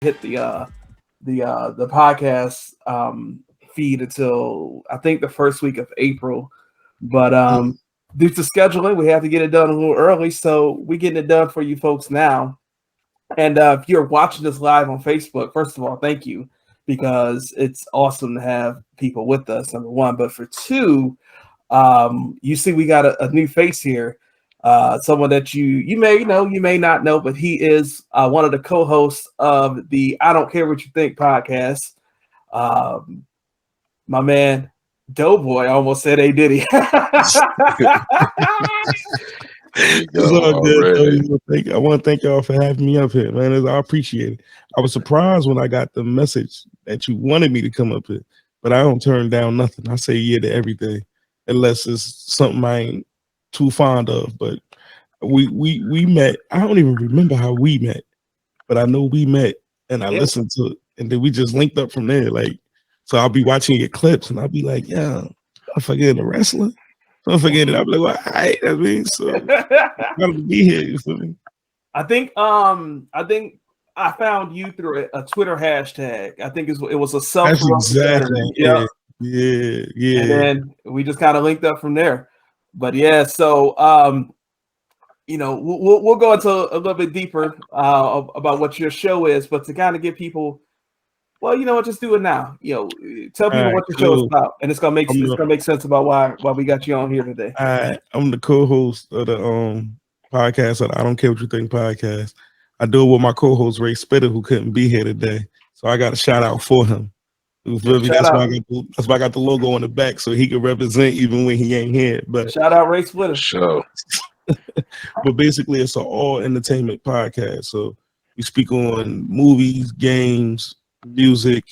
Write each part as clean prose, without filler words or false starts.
hit the podcast feed until I think the first week of April. But due to scheduling, we have to get it done a little early. So we're getting it done for you folks now. And if you're watching this live on Facebook, first of all, thank you, because it's awesome to have people with us, number one. But for two, you see we got a new face here. Someone that you may know, you may not know, but he is one of the co-hosts of the I Don't Care What You Think podcast. My man, Doughboy, almost said, "Hey, Diddy." It's all good. I want to thank y'all for having me up here, man. I appreciate it. I was surprised when I got the message that you wanted me to come up here, but I don't turn down nothing. I say yeah to everything, unless it's something I ain't too fond of. But we met. I don't even remember how we met, but I know we met, and I listened to it, and then we just linked up from there. Like, so I'll be watching your clips, and I'll be like, yeah, I'm forgetting the wrestler. Don't forget it. I'm like, well, all right, that means so. I'm gonna be here. You feel me? I think I found you through a Twitter hashtag. I think it was a self. That's exactly. Yeah. And then we just kind of linked up from there. But yeah, so we'll go into a little bit deeper about what your show is, but to kind of get people. Well, you know what? Just do it now. Tell people what your show is about, and it's gonna make sense about why we got you on here today. I'm the co-host of the podcast of the I Don't Care What You Think podcast. I do it with my co-host Ray Spitter, who couldn't be here today, so I got a shout out for him. That's why I got the logo on the back, so he can represent even when he ain't here. But shout out Ray Spitter. Sure. But basically, it's an all entertainment podcast. So we speak on movies, games, music,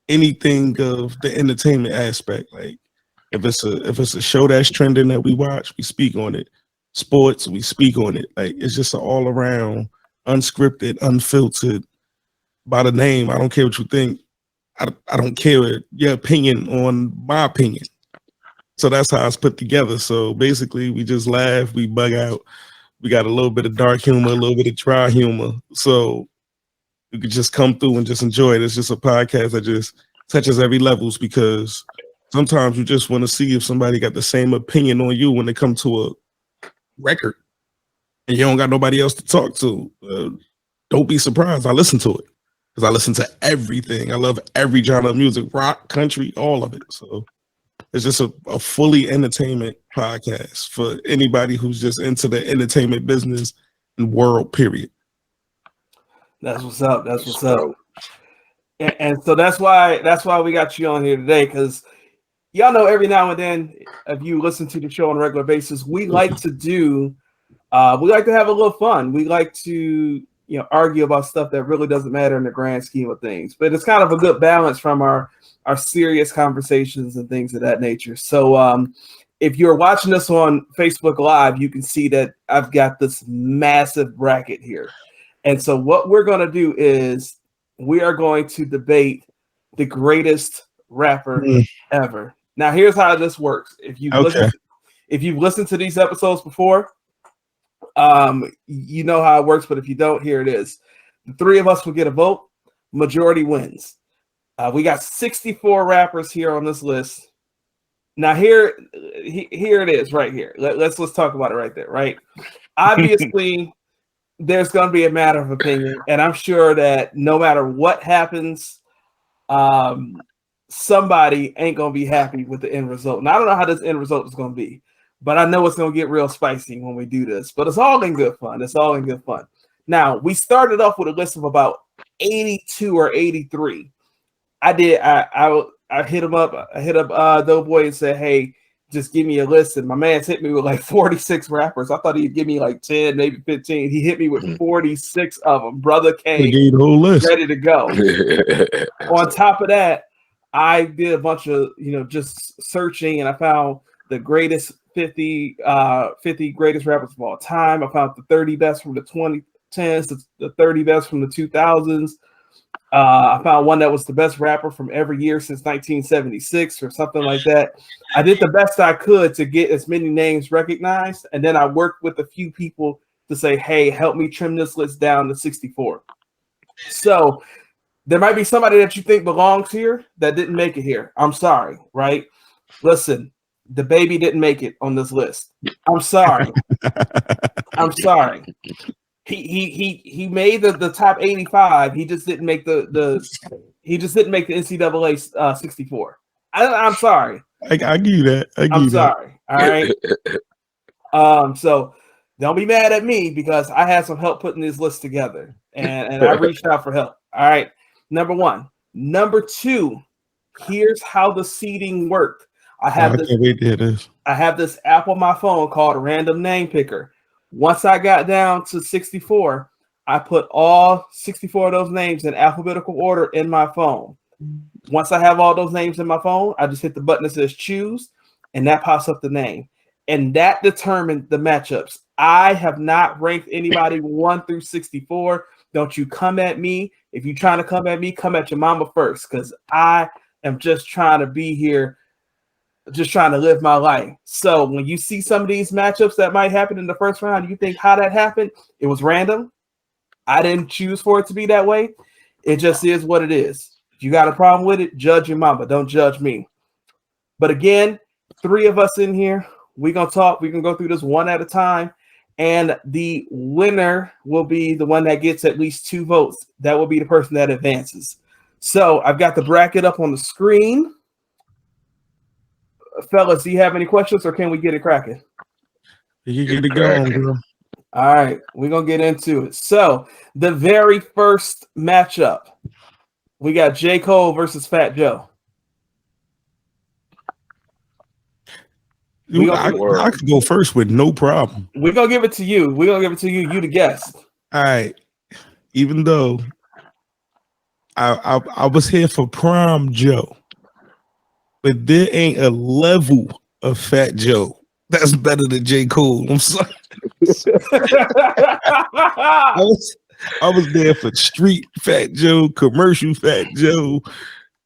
anything of the entertainment aspect. Like if it's a show that's trending that we watch, we speak on it. Sports, we speak on it. Like it's just an all around, unscripted, unfiltered. By the name, I don't care what you think. I don't care your opinion on my opinion. So that's how it's put together. So basically, we just laugh, we bug out. We got a little bit of dark humor, a little bit of dry humor. So you could just come through and just enjoy it. It's just a podcast that just touches every levels, because sometimes you just want to see if somebody got the same opinion on you when they come to a record and you don't got nobody else to talk to. Don't be surprised. I listen to it because I listen to everything. I love every genre of music, rock, country, all of it. So it's just a fully entertainment podcast for anybody who's just into the entertainment business and world, period. That's what's up. That's what's up. And so that's why we got you on here today, because y'all know every now and then, if you listen to the show on a regular basis, we like to have a little fun. We like to argue about stuff that really doesn't matter in the grand scheme of things. But it's kind of a good balance from our serious conversations and things of that nature. So if you're watching us on Facebook Live, you can see that I've got this massive bracket here. And so what we're going to do is we are going to debate the greatest rapper ever. Now, here's how this works. If you've listened to these episodes before, you know how it works. But if you don't, here it is. The three of us will get a vote. Majority wins. We got 64 rappers here on this list. Now, here it is right here. Let's talk about it right there, right? Obviously, there's going to be a matter of opinion, and I'm sure that no matter what happens, somebody ain't going to be happy with the end result. And I don't know how this end result is going to be, but I know it's going to get real spicy when we do this. But it's all in good fun. Now, we started off with a list of about 82 or 83. I hit him up. I hit up Doughboy and said, "Hey, just give me a list." And my man's hit me with like 46 rappers. I thought he'd give me like 10, maybe 15. He hit me with 46 of them. Brother came the whole list ready to go. On top of that, I did a bunch of just searching, and I found the greatest 50 greatest rappers of all time. I found the 30 best from the 2010s, the 30 best from the 2000s. I found one that was the best rapper from every year since 1976 or something like that. I did the best I could to get as many names recognized, and then I worked with a few people to say, "Hey, help me trim this list down to 64." So there might be somebody that you think belongs here that didn't make it here. I'm sorry, right? Listen, the baby didn't make it on this list. I'm sorry. I'm sorry. He made the top 85. He just didn't make the NCAA 64. I'm sorry. I give you that. I give I'm you that. sorry. All right. So don't be mad at me because I had some help putting this list together, and I reached out for help. All right. Number one. Number two. Here's how the seeding worked. I can't wait to hear this. I have this app on my phone called Random Name Picker. Once I got down to 64, I put all 64 of those names in alphabetical order in my phone. Once I have all those names in my phone, I just hit the button that says choose, and that pops up the name. And that determined the matchups. I have not ranked anybody 1 through 64. Don't you come at me. If you're trying to come at me, come at your mama first, because I am just trying to be here, just trying to live my life. So when you see some of these matchups that might happen in the first round, you think how that happened? It was random. I didn't choose for it to be that way. It just is what it is. If you got a problem with it, judge your mama. Don't judge me. But again, 3 of us in here. We're going to talk. We can go through this one at a time. And the winner will be the one that gets at least 2 votes. That will be the person that advances. So I've got the bracket up on the screen. Fellas, do you have any questions or can we get it cracking? You get it going, girl. All right, we're going to get into it. So the very first matchup, we got J. Cole versus Fat Joe. I could go first with no problem. We're going to give it to you. We're going to give it to you. You the guest. All right. Even though I was here for Prime Joe, but there ain't a level of Fat Joe that's better than J. Cole. I'm sorry. I was there for street Fat Joe, commercial Fat Joe,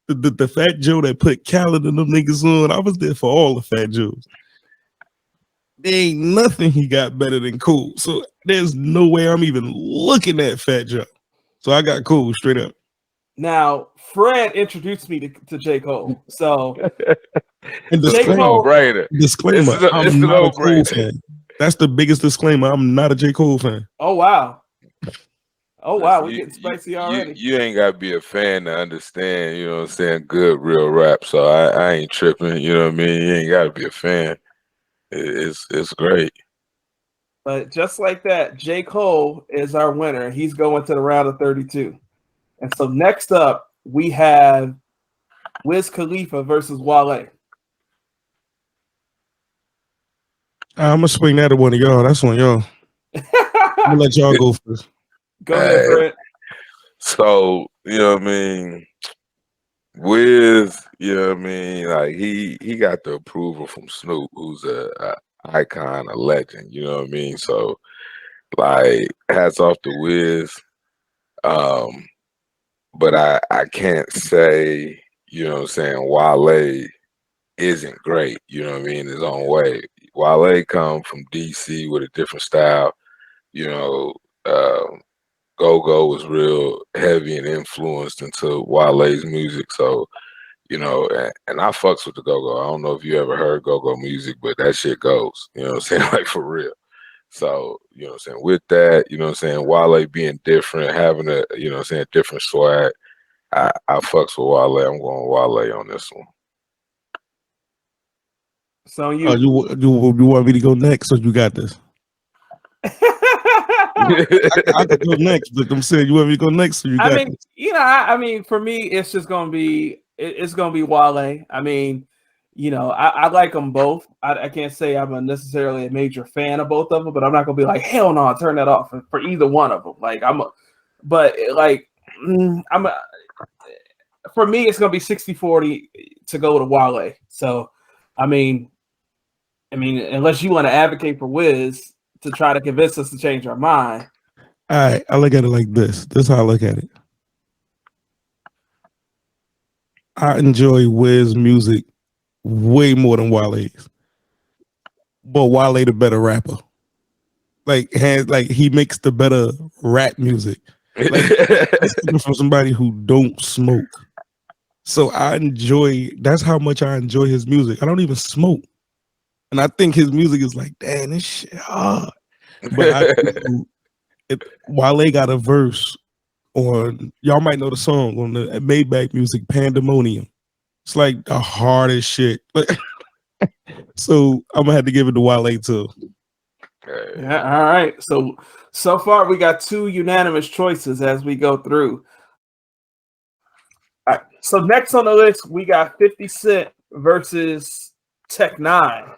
the Fat Joe that put Khaled and them niggas on. I was there for all the Fat Joes. There ain't nothing he got better than Cole. So there's no way I'm even looking at Fat Joe. So I got Cole straight up. Now, Fred introduced me to J. Cole. So and disclaimer, I'm not a Cole fan. That's the biggest disclaimer. I'm not a J. Cole fan. Oh, wow. Oh, wow. We're getting spicy already. You ain't got to be a fan to understand, you know what I'm saying, good real rap. So I ain't tripping, you know what I mean? You ain't got to be a fan. It's great. But just like that, J. Cole is our winner. He's going to the round of 32. And so next up, we have Wiz Khalifa versus Wale. I'm going to swing that at one of y'all. That's one of y'all. I'm going to let y'all go first. Go ahead, Fred. So, you know what I mean? Wiz, you know what I mean? Like, he got the approval from Snoop, who's a icon, a legend, you know what I mean? So, like, hats off to Wiz. But I can't say, you know what I'm saying, Wale isn't great, you know what I mean, his own way. Wale come from DC with a different style, you know. Go-Go was real heavy and influenced into Wale's music. So, you know, and I fucks with the Go-Go. I don't know if you ever heard Go-Go music, but that shit goes, you know what I'm saying, like for real. So, you know what I'm saying, with that, you know what I'm saying, Wale being different, having a, you know what I'm saying, different swag, I fucks with Wale. I'm going Wale on this one. So you want me to go next or you got this? I could go next, but I'm saying you want me to go next, so you got this. You know, I mean, for me, it's just gonna be Wale. I mean, you know, I like them both. I can't say I'm necessarily a major fan of both of them, but I'm not gonna be like, hell no, I'll turn that off for either one of them. Like for me, it's gonna be 60-40 to go to Wale. So, I mean, unless you want to advocate for Wiz to try to convince us to change our mind. All right, I look at it like this. This is how I look at it. I enjoy Wiz music way more than Wale's. But Wale the better rapper. Like he makes the better rap music. Like, it's coming from somebody who don't smoke. So that's how much I enjoy his music. I don't even smoke. And I think his music is like, damn, this shit hard. But Wale got a verse on, y'all might know the song on the Maybach music, Pandemonium. It's like the hardest shit. So I'm gonna have to give it to Wale too. Yeah, all right. So far we got 2 unanimous choices as we go through. All right. So next on the list we got 50 Cent versus Tech 9.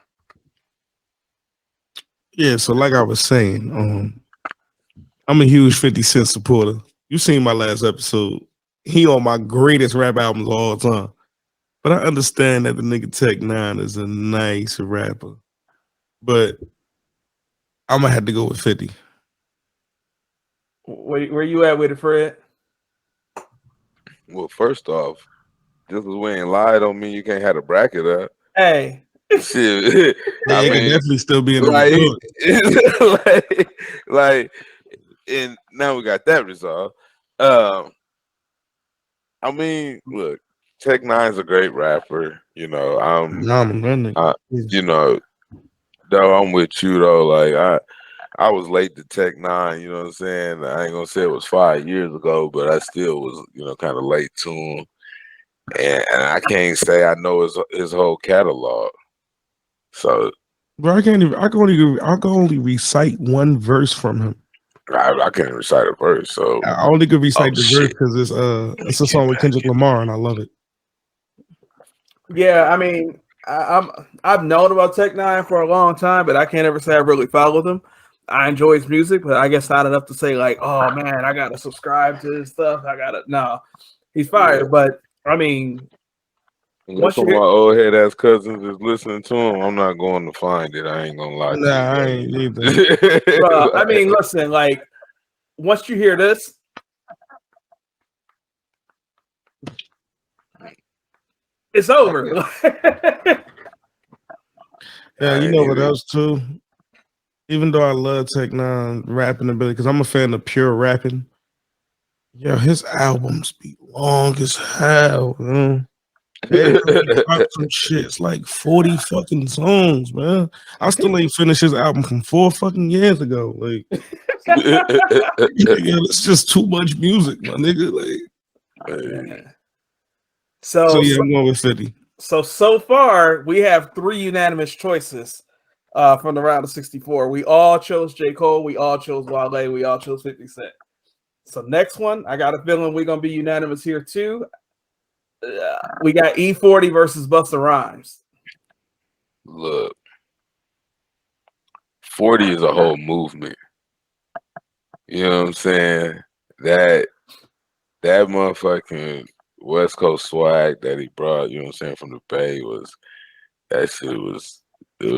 Yeah, so like I was saying, I'm a huge 50 Cent supporter. You seen my last episode. He on my greatest rap albums of all time. But I understand that the nigga Tech 9 is a nice rapper. But I'm gonna have to go with 50. Where you at with it, Fred? Well, first off, just as we ain't lied on me, you can't have a bracket up. Hey. Shit. Yeah, it could definitely still be in the report. like, and now we got that resolved. I mean, look, Tech 9's a great rapper. You know, you know, though I'm with you though. Like I was late to Tech 9, you know what I'm saying? I ain't gonna say it was 5 years ago, but I still was, you know, kind of late to him. And I can't say I know his whole catalog. So, bro, I can only recite one verse from him. I can't recite a verse. So I only could recite the verse because it's a song with Kendrick Lamar and I love it. Yeah, I mean, I've known about Tech 9 for a long time, but I can't ever say I really followed him. I enjoy his music, but I guess not enough to say like, oh man, I gotta subscribe to his stuff. No, he's fired. Yeah. But I mean, once my old head ass cousins is listening to him, I'm not going to find it. I ain't gonna lie. Nah, I ain't either. Bro, I mean, listen, like once you hear this, it's over. Yeah, you know what else too? Even though I love Tech 9 rapping ability, because I'm a fan of pure rapping. Yeah, his albums be long as hell, man. Some shit's like 40 fucking songs, man. I still ain't finished his album from 4 fucking years ago. Like, yeah, it's just too much music, my nigga. Like, so yeah, I'm going with 50. So far we have 3 unanimous choices from the round of 64. We all chose J. Cole, we all chose Wale, we all chose 50 Cent. So next one, I got a feeling we're gonna be unanimous here too. We got E40 versus Busta Rhymes. Look, 40 is a whole movement. You know what I'm saying? That motherfucking West Coast swag that he brought, you know what I'm saying, from the Bay it was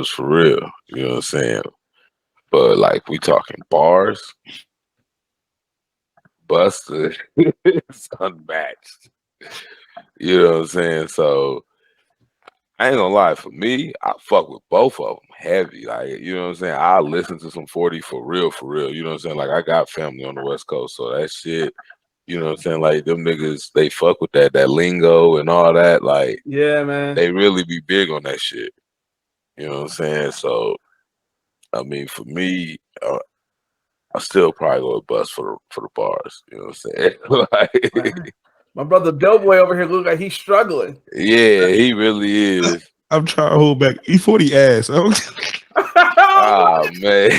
for real. You know what I'm saying? But like we talking bars, Busta is unmatched. You know what I'm saying? So I ain't gonna lie, for me, I fuck with both of them heavy. Like, you know what I'm saying? I listen to some 40 for real. You know what I'm saying? Like I got family on the West Coast, so that shit, you know what I'm saying? Like them niggas, they fuck with that lingo and all that. Like, yeah, man, they really be big on that shit. You know what I'm saying? So, I mean, for me, I still probably go with Bust for the bars. You know what I'm saying? Like, my brother Dough Boi over here look like he's struggling. Yeah, he really is. I'm trying to hold back. E40 ass. Oh man,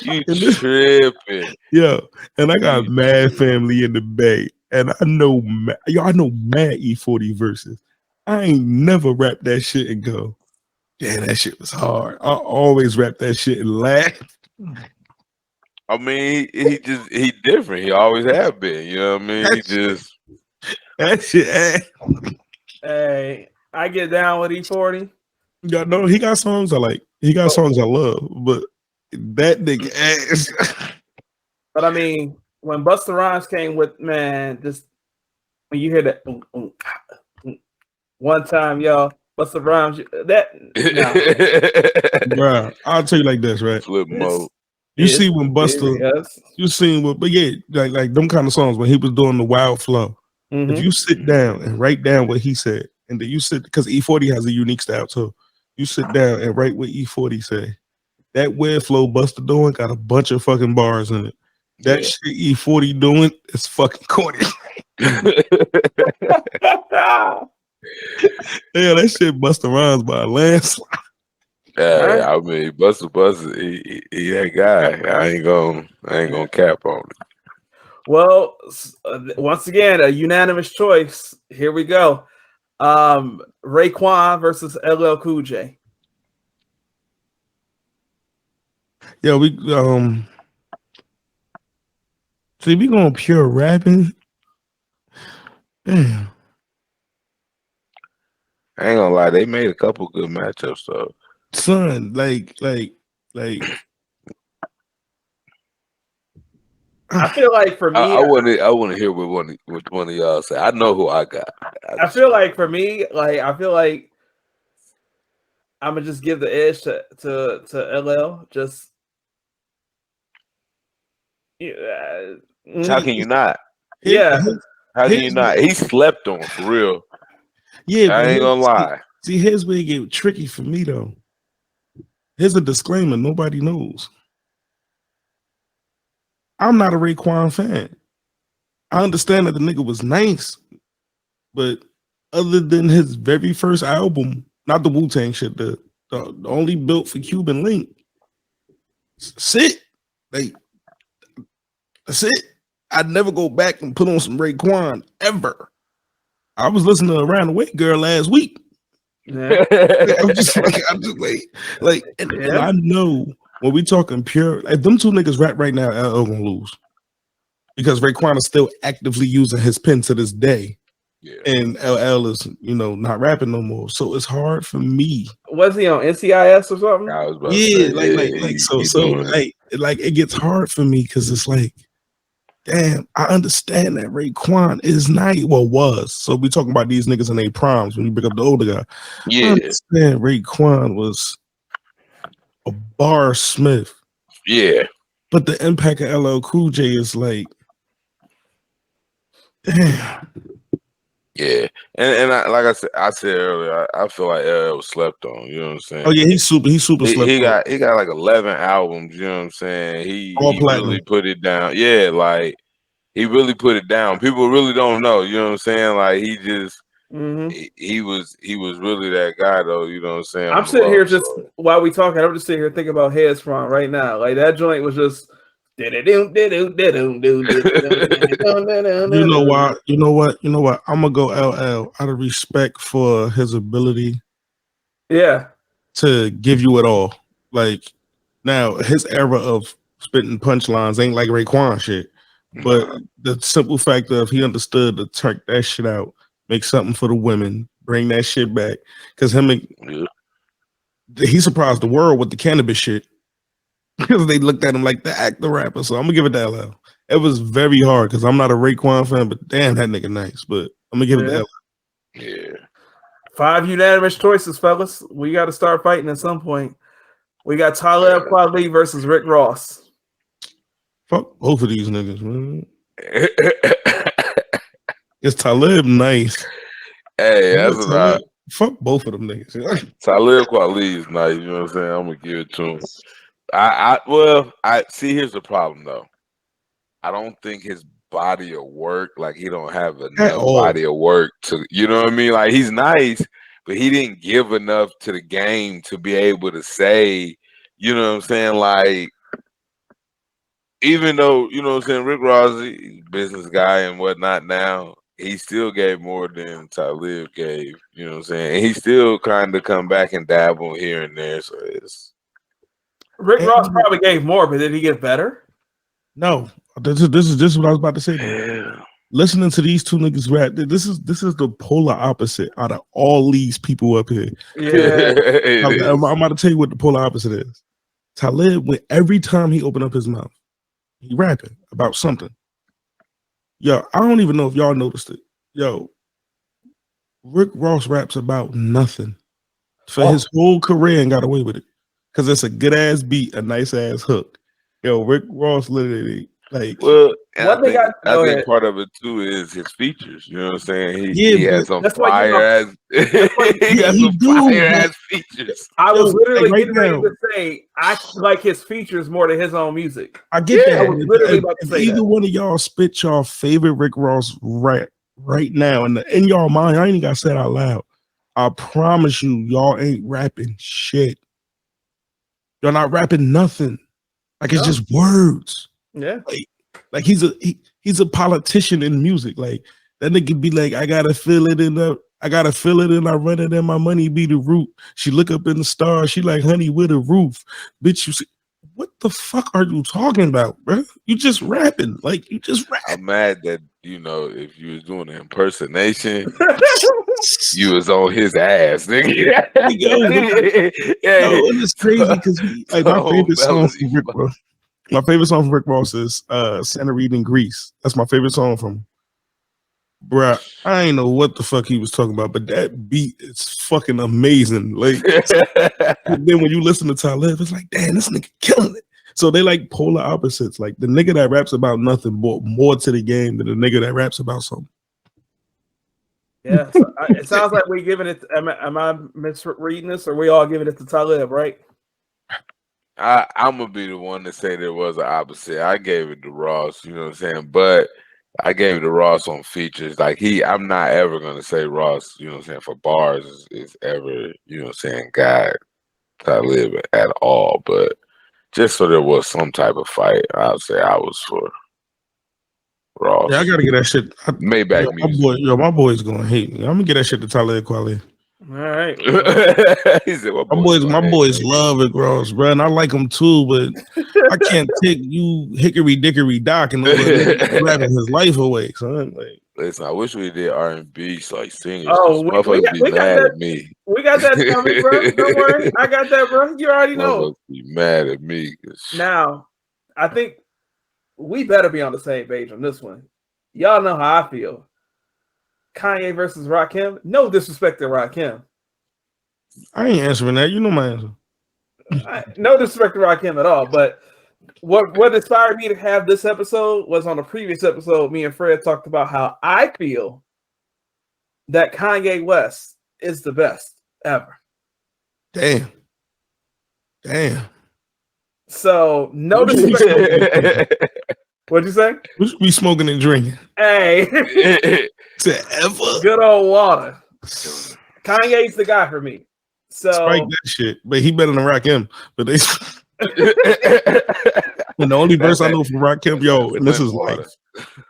you tripping? Yeah, and I got mad family in the Bay, and I know mad E40 verses. I ain't never rap that shit and go, yeah, that shit was hard. I always rap that shit and laugh. I mean, he different. He always have been. You know what I mean? That shit. Hey, I get down with E40. Yeah, no, he got songs I like. He got songs I love, but that nigga ass. But I mean, when Busta Rhymes came with, man, just when you hear that one time, y'all, Busta Rhymes, that bro, I'll tell you like this, right? Flip mode. You see when Buster, yes. you seen what, but yeah, like them kind of songs when he was doing the wild flow. If you sit down and write down what he said, and then you sit because E40 has a unique style too. You sit down and write what E40 say. That weird flow Buster doing got a bunch of fucking bars in it. That shit E40 doing is fucking corny. Yeah, that shit Busta Rhymes by a landslide. Yeah, I mean, Buster, he that guy. I ain't gonna cap on it. Well, once again, a unanimous choice. Here we go. Raekwon versus LL Cool J. Yeah, we see we going pure rapping. Damn. I ain't gonna lie, they made a couple good matchups though. Son, like I feel like for me, I want to hear what one of y'all say. I know who I got. I feel like for me, I feel like I'm gonna just give the edge to LL. Just how can you not? Yeah, how can you not? He slept on for real. Yeah, I ain't gonna lie. See, here's where it get tricky for me though. Here's a disclaimer: nobody knows. I'm not a Raekwon fan. I understand that the nigga was nice, but other than his very first album, not the Wu-Tang shit, the only built for Cuban Link, sit like that's it. I'd never go back and put on some Raekwon ever. I was listening to Around the Way Girl last week. Yeah. I'm just like, and I know when we talking pure, like them two niggas rap right now, LL gonna lose because Raekwon is still actively using his pen to this day, and LL is not rapping no more. So it's hard for me. Was he on NCIS or something? I was about to say, like it gets hard for me because it's like, damn, I understand that Raekwon is nice. Well, was. So we talking about these niggas in their primes when you bring up the older guy. Yeah. I understand Raekwon was a bar smith. Yeah. But the impact of LL Cool J is like, damn. Yeah. And I said earlier, I feel like LL was slept on. You know what I'm saying? Oh yeah, he's super slept on. He got like 11 albums. You know what I'm saying? He really put it down. Yeah, like he really put it down. People really don't know. You know what I'm saying? Like he just he was really that guy though. You know what I'm saying? I'm sitting here just while we talking. I'm just sitting here thinking about Heads Front right now. Like that joint was just. You know what? I'm gonna go LL out of respect for his ability. Yeah. To give you it all. Like now, his era of spitting punchlines ain't like Raekwon shit. But the simple fact of he understood to turn that shit out, make something for the women, bring that shit back. Because he surprised the world with the cannabis shit. Because they looked at him like the actor rapper. So I'm gonna give it to LL. It was very hard because I'm not a Raekwon fan, but damn, that nigga nice. But I'm gonna give it to LL. Yeah. 5 unanimous choices, fellas. We got to start fighting at some point. We got Talib Kweli versus Rick Ross. Fuck both of these niggas, man. Is Talib nice? Hey, that's about fuck both of them niggas. Talib Kweli is nice. You know what I'm saying? I'm gonna give it to him. I see. Here's the problem, though. I don't think his body of work, like he don't have enough body of work to, you know what I mean? Like he's nice, but he didn't give enough to the game to be able to say, you know what I'm saying? Like, even though, you know what I'm saying, Rick Ross, he's a business guy and whatnot now, he still gave more than Talib gave, you know what I'm saying? And he still kind of come back and dabble here and there, so it's... Rick Ross probably gave more, but did he get better? No. This is what I was about to say. Yeah. Listening to these two niggas rap, this is the polar opposite out of all these people up here. Yeah. I'm about to tell you what the polar opposite is. Talib, when every time he opened up his mouth, he rapping about something. Yo, I don't even know if y'all noticed it. Yo, Rick Ross raps about nothing for his whole career and got away with it. Because it's a good ass beat, a nice ass hook. Yo, Rick Ross literally like Well, and One thing I go ahead. think part of it too is his features. You know what I'm saying? Yeah, He has but some that's why fire ass. He yeah, got he some do. fire But ass features. I yo, was literally like right getting ready now, to say I like his features more than his own music. I get Yeah. I that. was But literally about to if say either that. one of y'all spit your favorite Rick Ross rap right now, and in y'all mind, I ain't even got to say it out loud. I promise you, y'all ain't rapping shit. Y'all not rapping nothing. Like it's No. just words. Yeah. Like he's a politician in music. Like that nigga be like, I gotta feel it and I run it and my money be the root. She look up in the stars, she like honey with a roof. Bitch, you see, what the fuck are you talking about, bro? You just rapping. Like you just rap. I'm mad that if you was doing an impersonation, you was on his ass, nigga. Yo, and it's crazy because like my favorite song from Rick Ross. My favorite song from Rick Ross is Santa Rita in Greece. That's my favorite song from him. Bruh, I ain't know what the fuck he was talking about, but that beat is fucking amazing. Like then when you listen to Talib, it's like, damn, this nigga killing it. So they like polar opposites. Like the nigga that raps about nothing brought more to the game than the nigga that raps about something. Yeah. So it sounds like we're giving it. Am I misreading this, or we all giving it to Talib, right? I'm gonna be the one to say there was an opposite. I gave it to Ross, you know what I'm saying? But I gave it to Ross on features. Like I'm not ever gonna say Ross, you know what I'm saying, for bars is ever, you know what I'm saying, God Talib at all. But just so there was some type of fight, I would say I was for Ross. Yeah, I gotta get that shit. Maybach music. My boy's gonna hate me. I'm gonna get that shit to Talib Kweli. All right. He said, my boys love Rick Ross, bro, and I like him too, but I can't take you hickory dickory dock and grabbing his life away, son. Like, listen, I wish we did R&B like singers. Oh, Motherfuckers be mad at me. We got that coming, bro. Don't worry, I got that, bro. You already know. Motherfuckers be mad at me. Now, I think we better be on the same page on this one. Y'all know how I feel. Kanye versus Rakim. No disrespect to Rakim. I ain't answering that. You know my answer. No disrespect to Rakim at all. But what inspired me to have this episode was on a previous episode. Me and Fred talked about how I feel that Kanye West is the best ever. Damn. So no disrespect. What'd you say? We should be smoking and drinking. Hey, ever. good old water. Kanye's the guy for me. So Spike that shit, but he better than Rakim. But they and the only verse I know from Rakim, and this is like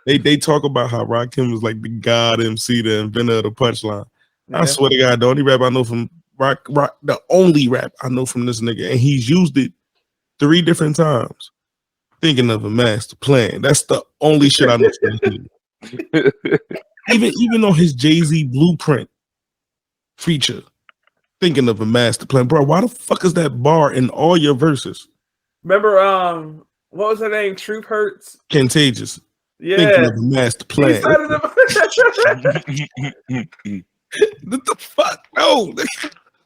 they talk about how Rakim was like the god MC, the inventor of the punchline. Yeah. I swear to God, the only rap I know from the only rap I know from this nigga, and he's used it 3 different times. Thinking of a master plan. That's the only shit I know from this nigga. even on his Jay-Z Blueprint feature, thinking of a master plan. Bro, why the fuck is that bar in all your verses? Remember, what was her name? Truth Hurts? Contagious. Yeah. Thinking of a master plan. What the fuck? No.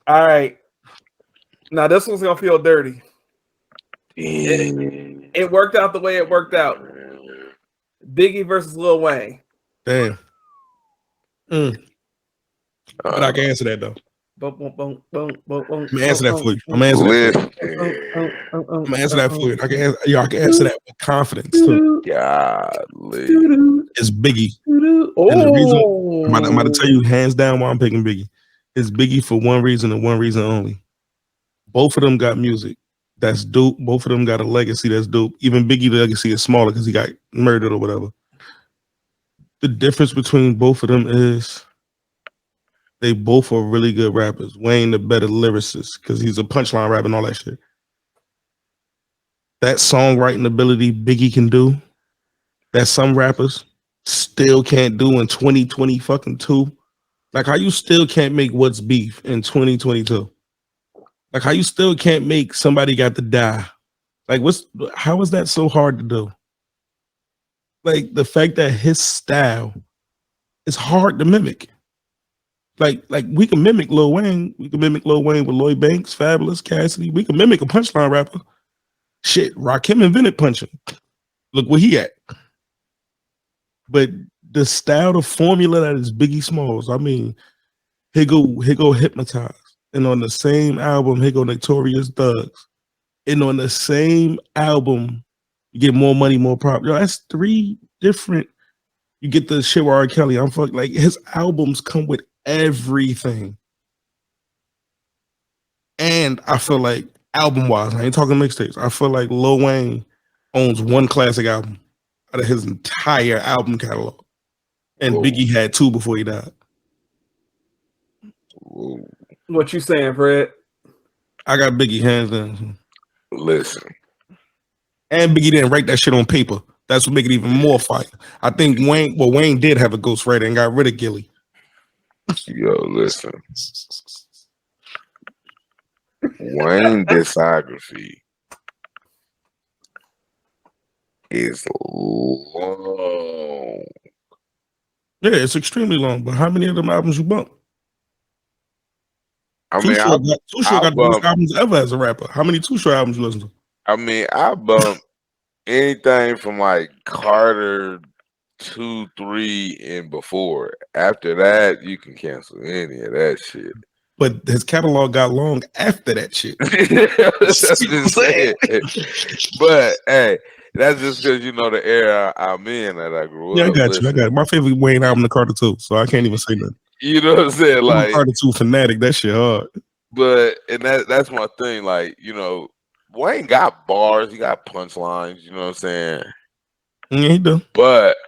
All right. Now this one's gonna feel dirty. It worked out the way it worked out. Biggie versus Lil Wayne. Damn. But I can answer that though. I'm gonna answer that for you. I'm gonna answer that for you. I can answer that with confidence too. Golly. It's Biggie. And the reason I'm about to tell you hands down why I'm picking Biggie. It's Biggie for one reason and one reason only. Both of them got music that's dope. Both of them got a legacy that's dope. Even Biggie's legacy is smaller because he got murdered or whatever. The difference between both of them is they both are really good rappers. Wayne the better lyricist because he's a punchline rapper and all that shit. That songwriting ability Biggie can do, that some rappers still can't do in 2022. Like how you still can't make What's Beef in 2022. Like how you still can't make Somebody Got to Die. Like how is that so hard to do? Like the fact that his style is hard to mimic. Like we can mimic Lil Wayne. We can mimic Lil Wayne with Lloyd Banks, Fabulous, Cassidy. We can mimic a punchline rapper. Shit, Rakim invented punching. Look where he at. But the style, the formula that is Biggie Smalls, I mean, he go Hypnotize. And on the same album, he go Notorious Thugs. And on the same album, you get More Money, More Pop. Yo, that's 3 different. You get the shit with R. Kelly. I'm fucking like his albums come with everything. And I feel like album wise, I ain't talking mixtapes. I feel like Lil Wayne owns 1 classic album out of his entire album catalog. And Whoa. Biggie had 2 before he died. Whoa. What you saying, Fred? I got Biggie hands down. Listen. And Biggie didn't write that shit on paper. That's what make it even more fire. I think Wayne did have a ghostwriter and got rid of Gilly. Yo, listen. Wayne discography is long. Yeah, it's extremely long. But how many of them albums you bump? I mean, Too Short got the best albums ever as a rapper. How many Too Short albums you listen to? I mean, I bump anything from like Carter 2, 3, and before. After that, you can cancel any of that shit. But his catalog got long after that shit. That's just saying. But hey, that's just because you know the era I'm in that I grew up. Yeah, I got you. I got it. My favorite Wayne album, the Carter 2, so I can't even say nothing. You know what I'm saying? Like Carter 2 fanatic, that shit hard. But and that's my thing. Like, you know, Wayne got bars, he got punchlines, you know what I'm saying? Yeah, he do. But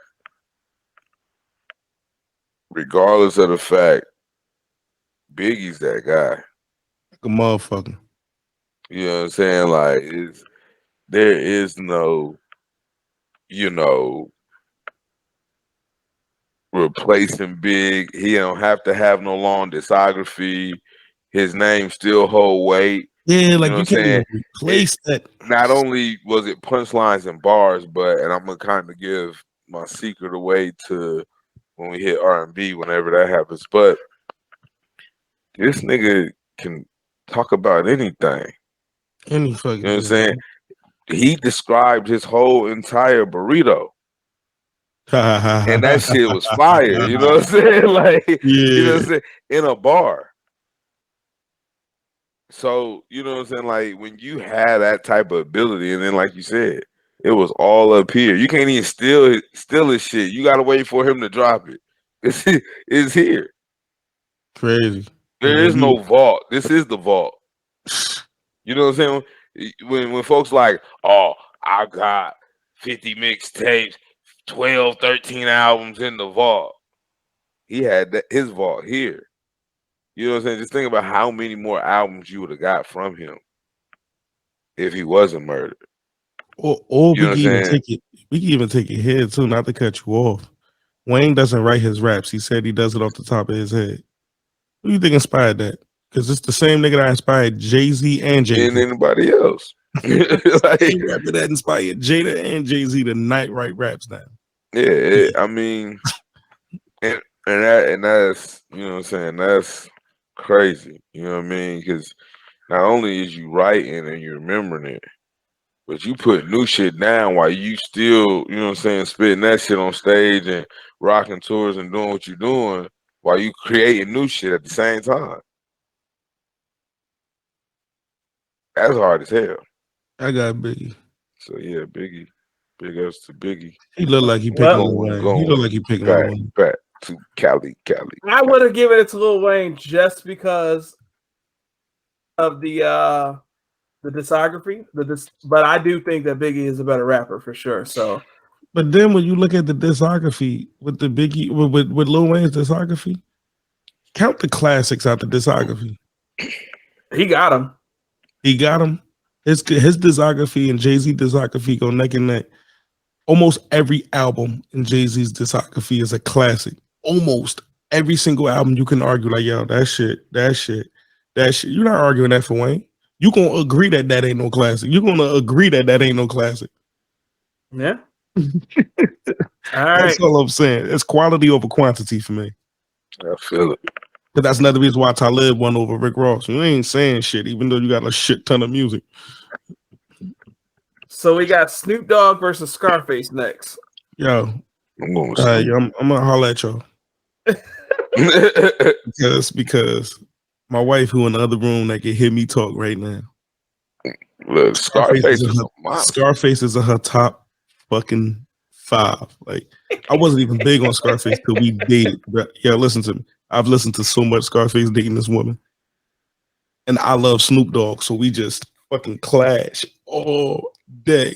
regardless of the fact, Biggie's that guy. Like a motherfucker. You know what I'm saying? Like there is no, you know, replacing Big. He don't have to have no long discography. His name still hold weight. Yeah, like know you what I'm can't saying? even replace that. Not only was it punchlines and bars, but and I'm gonna kind of give my secret away to when we hit R&B, whenever that happens. But this nigga can talk about anything. Any fucking, you know what I'm saying? He described his whole entire burrito. And that shit was fire. You know what I'm saying? Like, you know what I'm saying? In a bar. So, you know what I'm saying? Like, when you have that type of ability, and then like you said, it was all up here. You can't even steal his shit. You gotta wait for him to drop it. It's here. Crazy. There is no vault. This is the vault. You know what I'm saying? When folks like, oh, I got 50 mixtapes, 12, 13 albums in the vault. He had his vault here. You know what I'm saying? Just think about how many more albums you would have got from him if he wasn't murdered. Or we can even take it here too, not to cut you off. Wayne doesn't write his raps. He said he does it off the top of his head. Who do you think inspired that? Because it's the same nigga that inspired Jay-Z and Jay-Z. And anybody else. Like, rapper that inspired Jada and Jay-Z to not write raps now. Yeah, I mean, and that's, you know what I'm saying, that's crazy. You know what I mean? Because not only is you writing and you're remembering it, but you put new shit down while you still, you know what I'm saying, spitting that shit on stage and rocking tours and doing what you're doing while you creating new shit at the same time. That's hard as hell. I got Biggie. So yeah, Biggie. Big ups to Biggie. He looked like he picking Lil Wayne. He looked like he picking Lil Wayne. Back to Cali. I would have given it to Lil Wayne just because of the discography. But I do think that Biggie is a better rapper for sure. So, but then when you look at the discography with the Biggie with Lil Wayne's discography, count the classics out the discography. He got them. He got them. His discography and Jay-Z discography go neck and neck. Almost every album in Jay-Z's discography is a classic. Almost every single album you can argue like, yo, that shit. You're not arguing that for Wayne. You gonna agree that ain't no classic. You're gonna agree that ain't no classic. Yeah. All right. That's all I'm saying. It's quality over quantity for me. I feel it. But that's another reason why Talib won over Rick Ross. You ain't saying shit, even though you got a shit ton of music. So we got Snoop Dogg versus Scarface next. Yo, I'm going with I'm gonna holler at y'all because my wife, who in the other room, that can hear me talk right now. Look, Scarface is a monster. Scarface is in her top fucking 5. Like, I wasn't even big on Scarface till we dated. But yeah, listen to me. I've listened to so much Scarface dating this woman, and I love Snoop Dogg, so we just fucking clash all day.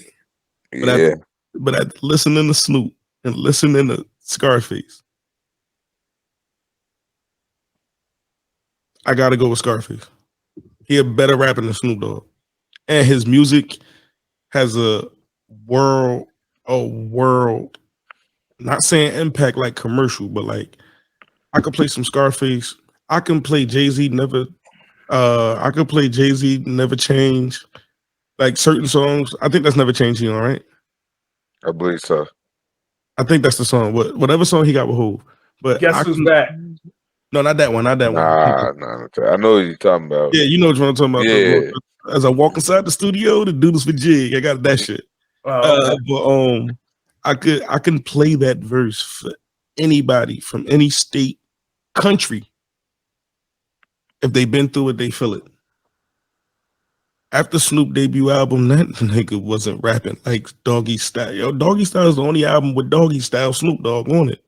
But after listening to Snoop and listening to Scarface, I gotta go with Scarface. He a better rapper than Snoop Dogg, and his music has a world. Not saying impact like commercial, but like I could play some Scarface. I can play Jay-Z. I could play Jay-Z. Never Change. Like certain songs, I think that's Never Changing. All right. I believe so. I think that's the song. Whatever song he got with Hov. But Guess who's back? No, not that one. Not that one. Nah. I know what you're talking about. Yeah, you know what I'm talking about. Yeah. As I walk inside the studio, the doodles for jig. I got that shit. Okay. But I can play that verse for anybody from any state, country. If they've been through it, they feel it. After Snoop debut album, that nigga wasn't rapping like Doggy Style. Yo, Doggy Style is the only album with Doggy Style Snoop Dogg on it.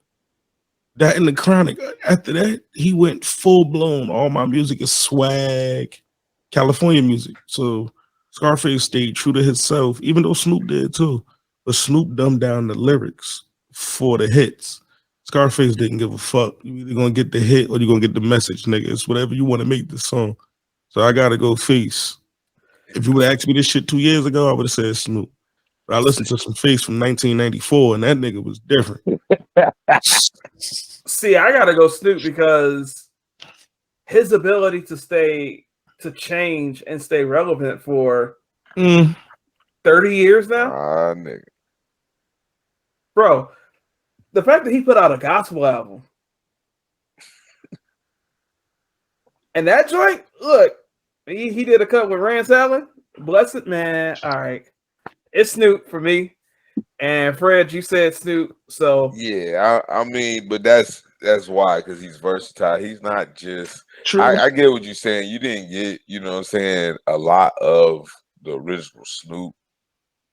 That and the Chronic. After that, he went full blown. All my music is swag, California music. So Scarface stayed true to himself, even though Snoop did too. But Snoop dumbed down the lyrics for the hits. Scarface didn't give a fuck. You either gonna get the hit or you're gonna get the message, nigga. It's whatever you want to make the song. So I gotta go Face. If you would have asked me this shit 2 years ago, I would have said Snoop. But I listened to some Face from 1994, and that nigga was different. See, I gotta go Snoop because his ability to change and stay relevant for 30 years now. Nigga. Bro, the fact that he put out a gospel album and that joint, look, he did a cut with Rance Allen. Blessed man. All right. It's Snoop for me. And Fred, you said Snoop. So yeah, I mean, but that's why, because he's versatile. He's not just True. I get what you're saying. You didn't get, you know what I'm saying, a lot of the original Snoop.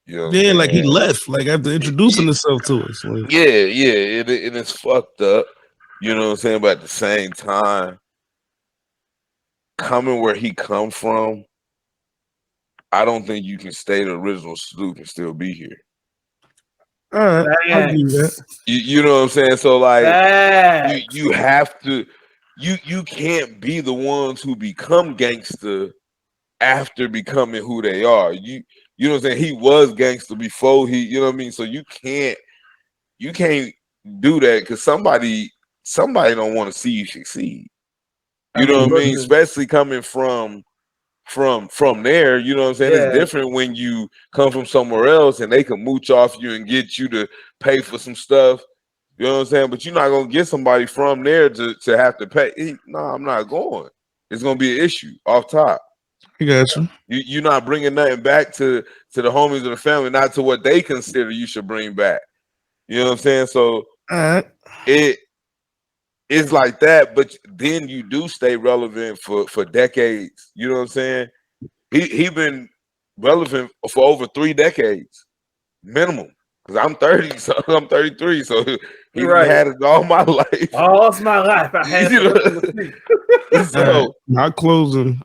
You know yeah, like he left, like after introducing himself to us. Like, yeah, it is fucked up. You know what I'm saying? But at the same time, coming where he come from, I don't think you can stay the original Snoop and still be here. all right, I'll give you that. You know what I'm saying? So like, you have to, you can't be the ones who become gangster after becoming who they are. You know what I'm saying? He was gangster before he, you know what I mean? So you can't do that because somebody don't want to see you succeed. You know what I mean? Especially coming from there, you know what I'm saying? Yeah. It's different when you come from somewhere else and they can mooch off you and get you to pay for some stuff. You know what I'm saying? But you're not gonna get somebody from there to have to pay. No, I'm not going. It's gonna be an issue off top. I got you. You're not bringing nothing back to the homies of the family, not to what they consider you should bring back. You know what I'm saying? So all right. It's like that, but then you do stay relevant for decades. You know what I'm saying? He been relevant for over 3 decades minimum. Because I'm 30, so I'm 33, so he had it all my life. All my life, I had it. So my closing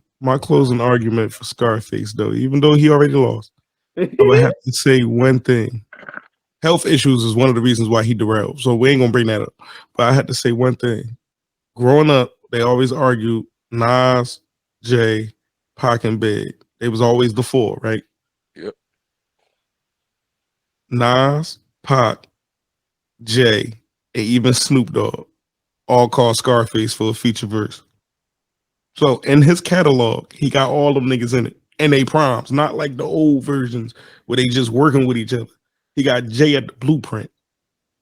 argument for Scarface, though, even though he already lost, I would have to say one thing. Health issues is one of the reasons why he derailed. So we ain't gonna bring that up. But I had to say one thing. Growing up, they always argued Nas, Jay, Pac, and Big. They was always the 4, right? Yep. Nas, Pac, Jay, and even Snoop Dogg all called Scarface for a feature verse. So in his catalog, he got all them niggas in it. And they proms, not like the old versions where they just working with each other. He got Jay at the blueprint.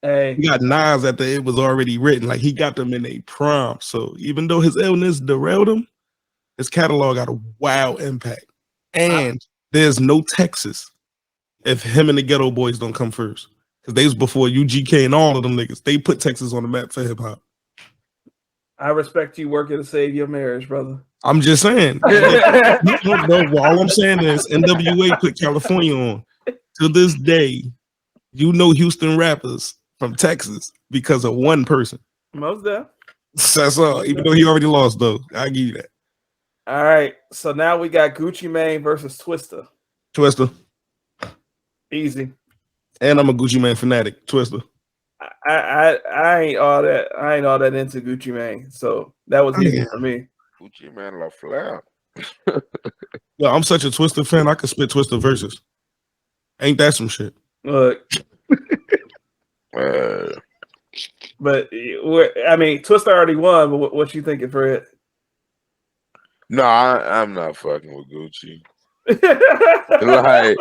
Hey. He got Nas at the it was already written. Like he got them in a prompt. So even though his illness derailed him, his catalog got a wild impact. And there's no Texas if him and the Ghetto Boys don't come first. Because they was before UGK and all of them niggas. They put Texas on the map for hip hop. I respect you working to save your marriage, brother. I'm just saying. No, all I'm saying is NWA put California on. To this day, you know Houston rappers from Texas because of one person. Most deaf. That's all. Even though he already lost, though. I give you that. All right. So now we got Gucci Mane versus Twista. Twista. Easy. And I'm a Gucci Mane fanatic. Twista. I ain't all that. I ain't all that into Gucci Mane. So that was easy for me. Gucci Mane La Flair. Yo, I'm such a Twista fan. I could spit Twista verses. Ain't that some shit? Look. But I mean, Twista already won. But what you thinking, Fred? No, I'm not fucking with Gucci. Like,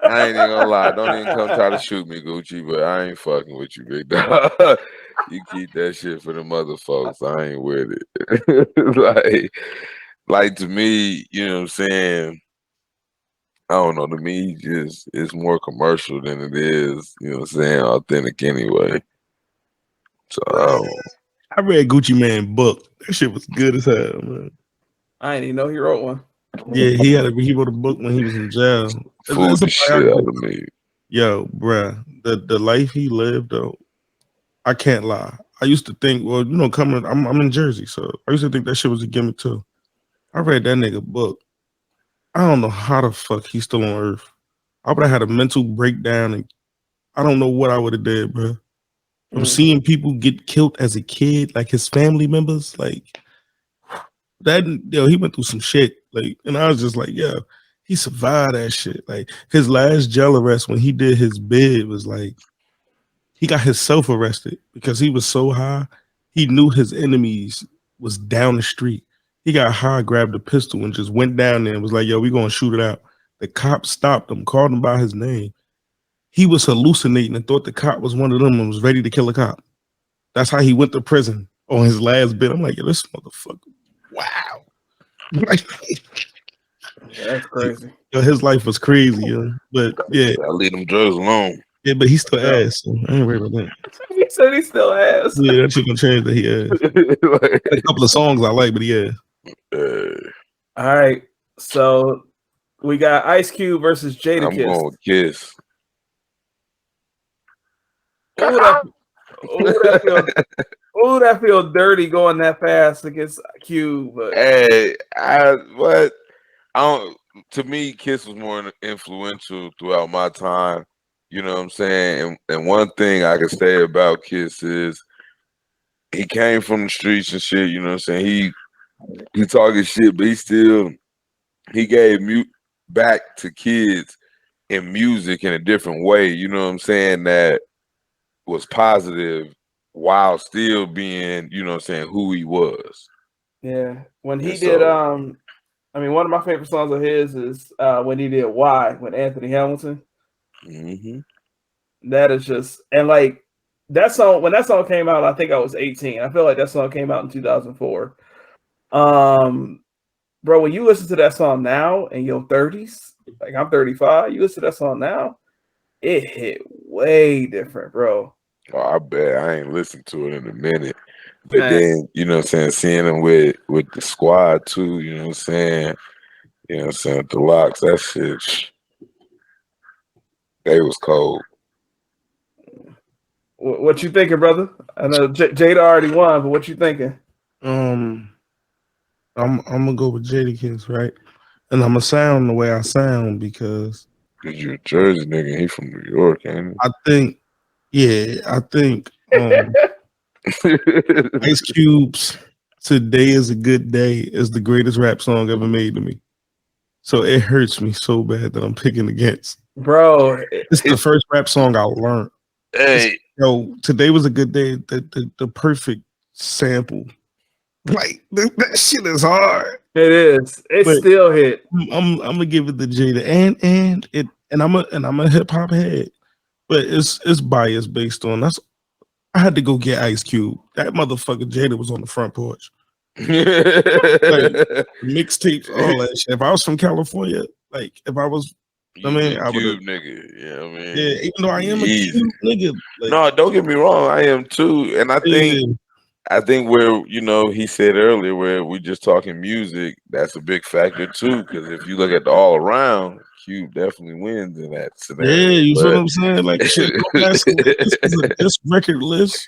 I ain't even gonna lie. Don't even come try to shoot me, Gucci. But I ain't fucking with you, big dog. You keep that shit for the mother folks. I ain't with it. like to me, you know what I'm saying? I don't know. To me, just it's more commercial than it is, you know what I'm saying, authentic anyway. So I read Gucci Mane book. That shit was good as hell, man. I didn't even know he wrote one. Yeah, he wrote a book when he was in jail. fooled the shit out of me. Yo, bruh, the life he lived though, I can't lie. I used to think, well, you know, I'm in Jersey, so I used to think that shit was a gimmick too. I read that nigga book. I don't know how the fuck he's still on Earth. I would have had a mental breakdown, and I don't know what I would have did, bro. From seeing people get killed as a kid, like his family members, like that. Yo, he went through some shit, like, and I was just like, yo, he survived that shit. Like his last jail arrest when he did his bid was like, he got himself arrested because he was so high. He knew his enemies was down the street. He got high, grabbed a pistol, and just went down there and was like, yo, we gonna shoot it out. The cop stopped him, called him by his name. He was hallucinating and thought the cop was one of them and was ready to kill a cop. That's how he went to prison on his last bit. I'm like, yo, this motherfucker, wow. That's crazy. Yo, his life was crazy, yo. But yeah. I leave them drugs alone. Yeah, but he still ass, so I ain't worried about that. He said he still ass. Yeah, that shit gonna change that he ass. A couple of songs I like, but yeah. All right. So we got Ice Cube versus Jada I'm going with Kiss. That feel dirty going that fast against Cube. But. Hey, to me, Kiss was more influential throughout my time. You know what I'm saying? And one thing I can say about Kiss is he came from the streets and shit, you know what I'm saying? He talking shit, but he gave back to kids in music in a different way, you know what I'm saying, that was positive while still being, you know what I'm saying, who he was. Yeah. When he did one of my favorite songs of his is when he did Why with Anthony Hamilton. Mm-hmm. That is just, and like that song, when that song came out, I think I was 18. I feel like that song came out in 2004. Bro, when you listen to that song now in your 30s, like I'm 35, you listen to that song now, it hit way different, bro. Oh, I bet. I ain't listened to it in a minute. But then, you know what I'm saying, seeing him with the squad too, you know what I'm saying? You know what I'm saying? The Locks, that shit, they was cold. What you thinking, brother? I know Jada already won, but what you thinking? I'm gonna go with Jadakiss, right? And I'm gonna sound the way I sound because you're a Jersey nigga, he from New York, ain't he? I think Ice Cube's "Today Is a Good Day" is the greatest rap song ever made to me. So it hurts me so bad that I'm picking against. Bro, it's the first rap song I learned. Hey, today was a good day. The perfect sample. Like that shit is hard. It is. It still hit. I'm gonna give it to Jada, and I'm a hip hop head, but it's bias based on that's. I had to go get Ice Cube. That motherfucker Jada was on the front porch. Like, mixtapes, all that shit. If I was from California, like if I was I mean, a I would. Cube nigga. You know what I mean? Yeah, even though I am a Easy. Cube nigga. Like, No, don't get me wrong. I am too, and I think where he said earlier where we just talking music, that's a big factor too. Because if you look at the all around, Cube definitely wins in that scenario. yeah, you see what I'm saying? Like, shit, no Vaseline. This is this record list.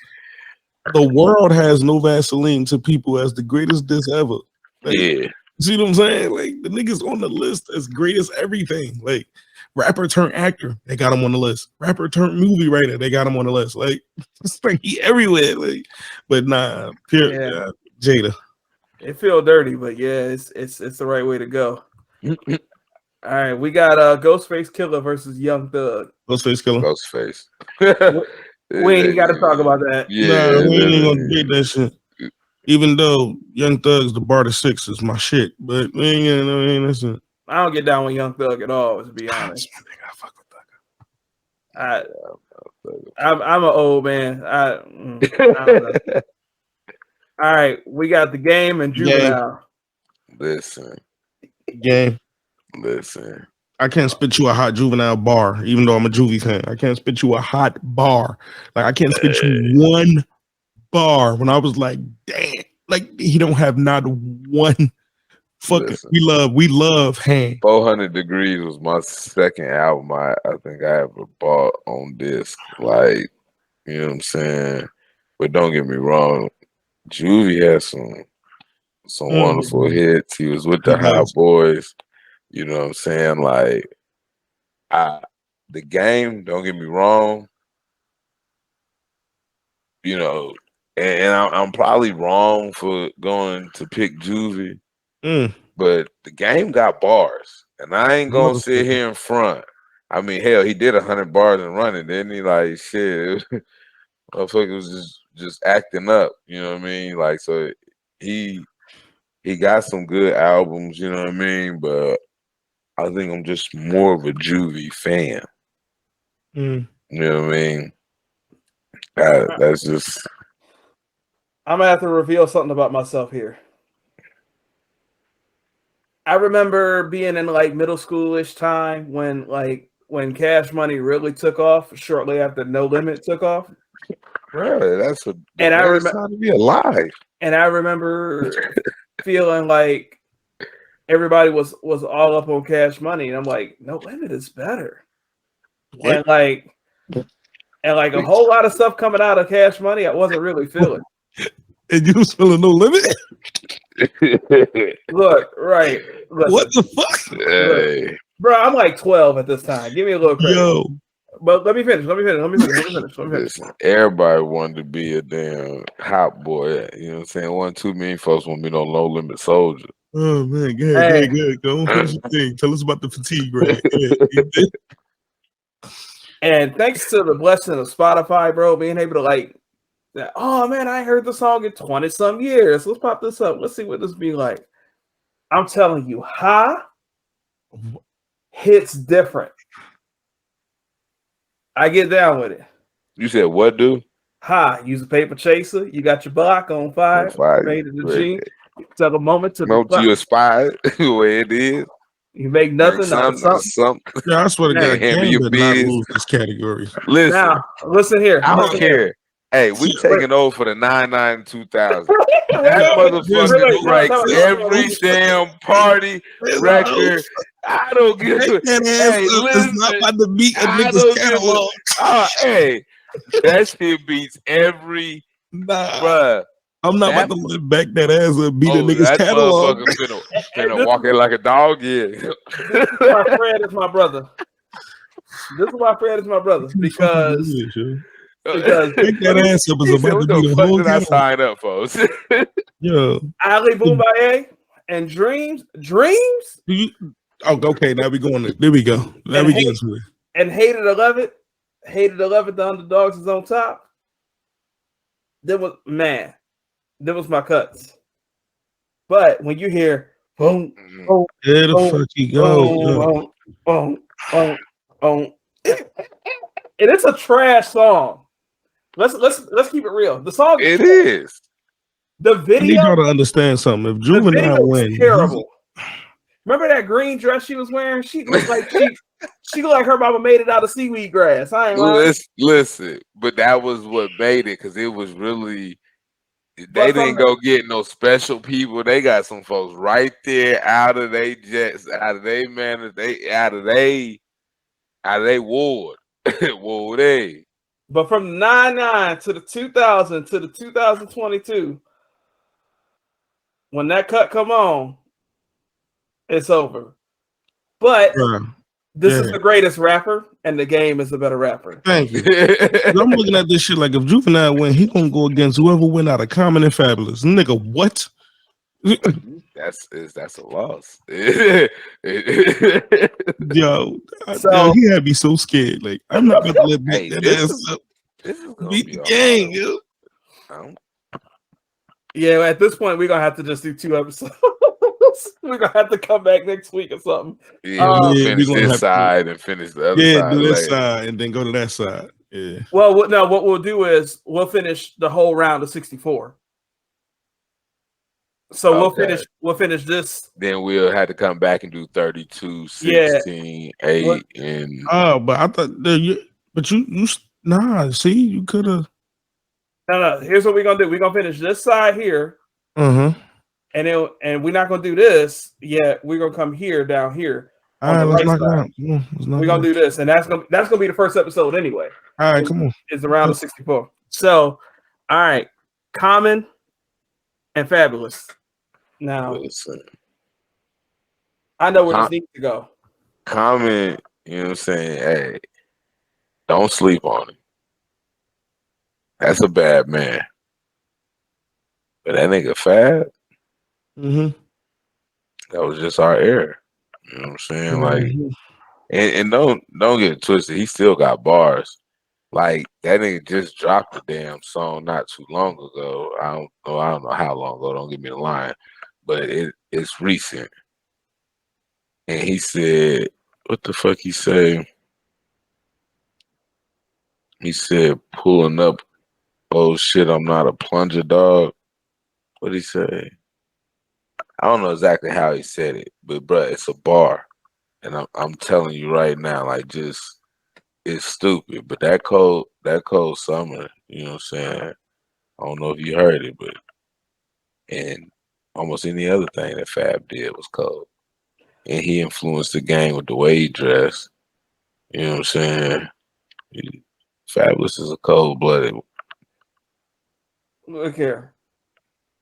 The world has no Vaseline to people as the greatest diss ever. Like, yeah. See what I'm saying? Like the niggas on the list as great as everything. Like rapper turned actor, they got him on the list. Rapper turned movie writer, they got him on the list. Like it's like he everywhere. Like, but nah, Jada. It feel dirty, but yeah, it's the right way to go. All right, we got Ghostface Killer versus Young Thug. Ghostface Killer. Ghostface. We ain't got to talk about that. Yeah, nah, we ain't gonna debate that shit. Even though Young Thug's the bar to 6 is my shit, but we ain't gonna listen. I don't get down with Young Thug at all, to be honest. I fuck with Thug. I'm an old man. I don't know. All right, we got The Game and Juvenile. Listen. I can't spit you a hot Juvenile bar, even though I'm a Juvie fan. I can't spit you a hot bar. Like I can't spit you one bar when I was like, damn, like he don't have not one fucking. We love hand. 400 Degrees was my second album I think I ever bought on disc. Like, you know what I'm saying? But don't get me wrong, Juvie had some wonderful hits. He was with the Hot Boys. You know what I'm saying? Like, The Game, don't get me wrong. You know, and I'm probably wrong for going to pick Juvie, but The Game got bars, and I ain't gonna sit here in front. I mean, hell, he did 100 bars and running, didn't he? Like, shit, motherfucker was just acting up. You know what I mean? Like, so he got some good albums. You know what I mean? But I think I'm just more of a Juvie fan. You know what I mean? That's just. I'm gonna have to reveal something about myself here. I remember being in like middle schoolish time when Cash Money really took off shortly after No Limit took off. Bro, that's the best time to be alive. And I remember feeling like everybody was all up on Cash Money, and I'm like, No Limit is better. What? And like a whole lot of stuff coming out of Cash Money, I wasn't really feeling. And you was feeling No Limit? Look, right. Listen, what the fuck? Hey. Look, bro, I'm like 12 at this time. Give me a little credit. Yo. But let me finish. Listen, everybody wanted to be a damn hot boy. You know what I'm saying? 1 2 million folks want to be no low limit soldier. Oh man, good. Go on, finish your thing. Tell us about the fatigue, right? And thanks to the blessing of Spotify, bro, being able to like, oh man, I heard the song in 20-some years. Let's pop this up. Let's see what this be like. I'm telling you, hits different. I get down with it. You said what, dude? Use a paper chaser. You got your block on fire. Made it the G. Took a moment to you aspire the way it is. You make nothing out of something. Yeah, I swear to God, Game did not lose this category. Listen here. I don't care. Hey, we taking over for the 99 2000. That motherfucker ranks every damn party record. I don't give a it's not about to beat a nigga's catalog. Hey, that shit beats every bruh. I'm not about to let back that ass and beat a nigga's that catalog. Motherfucker finna walk in like a dog. Yeah. This is why Fred is my brother. Because pick that ass up is about to be the whole thing. I sign up, folks. Yo, Ali Boombaye and Dreams. Okay, now we going. There we go. Now we get to it. And Hated 11. The Underdogs is on top. That was my cuts. But when you hear boom, boom, there the fuck you go, and it's a trash song. Let's keep it real. The song is. The video. I need y'all to understand something. If Juvenile wins, terrible. Remember that green dress she was wearing? She looked like She look like her mama made it out of seaweed grass. I ain't lying. Listen, but that was what made it because it was really. They But didn't go get no special people. They got some folks right there out of they jets, out of they man, out of they ward. Whoa, they. But from the 99 to the 2000 to the 2022, when that cut come on, it's over. But this is the greatest rapper, and the game is the better rapper. Thank you. I'm looking at this shit like if Juvenile win, he gonna go against whoever win out of Common and Fabulous. Nigga, what? That's a loss. Yo, he had me so scared. Like I'm not about to let that ass up. This is gonna beat be the gang, yo. Yeah, at this point, we're gonna have to just do 2 episodes. We're gonna have to come back next week or something. Finish this side and finish the other side. Do this later. side and then go to that side. Yeah. Well, no, what we'll do is we'll finish the whole round of 64. So we'll finish this. Then we'll have to come back and do 32, 16, 8, and but I thought but you see, you could have. No. Here's what we're gonna do. We're gonna finish this side here. And we're not gonna do this yet. We're gonna come here down here. All right, let's knock it out. We're gonna do this, and that's gonna be the first episode anyway. All right, come on. It's the round of 64. So, all right, Common and Fabulous. Now, listen, I know where this needs to go. Common, you know what I'm saying? Hey, don't sleep on him. That's a bad man. But that nigga Fab, that was just our era. You know what I'm saying? Like, and don't get it twisted. He still got bars. Like that nigga just dropped a damn song not too long ago. I don't know how long ago. Don't give me the line, but it's recent. And he said, "What the fuck?" He say? He said, "Pulling up. Oh shit, I'm not a plunger dog." What did he say? I don't know exactly how he said it, but bruh, it's a bar, and I'm telling you right now, like just it's stupid. But that cold summer, you know what I'm saying? I don't know if you heard it, but and almost any other thing that Fab did was cold, and he influenced the game with the way he dressed. You know what I'm saying? Fabulous is a cold-blooded. Look here.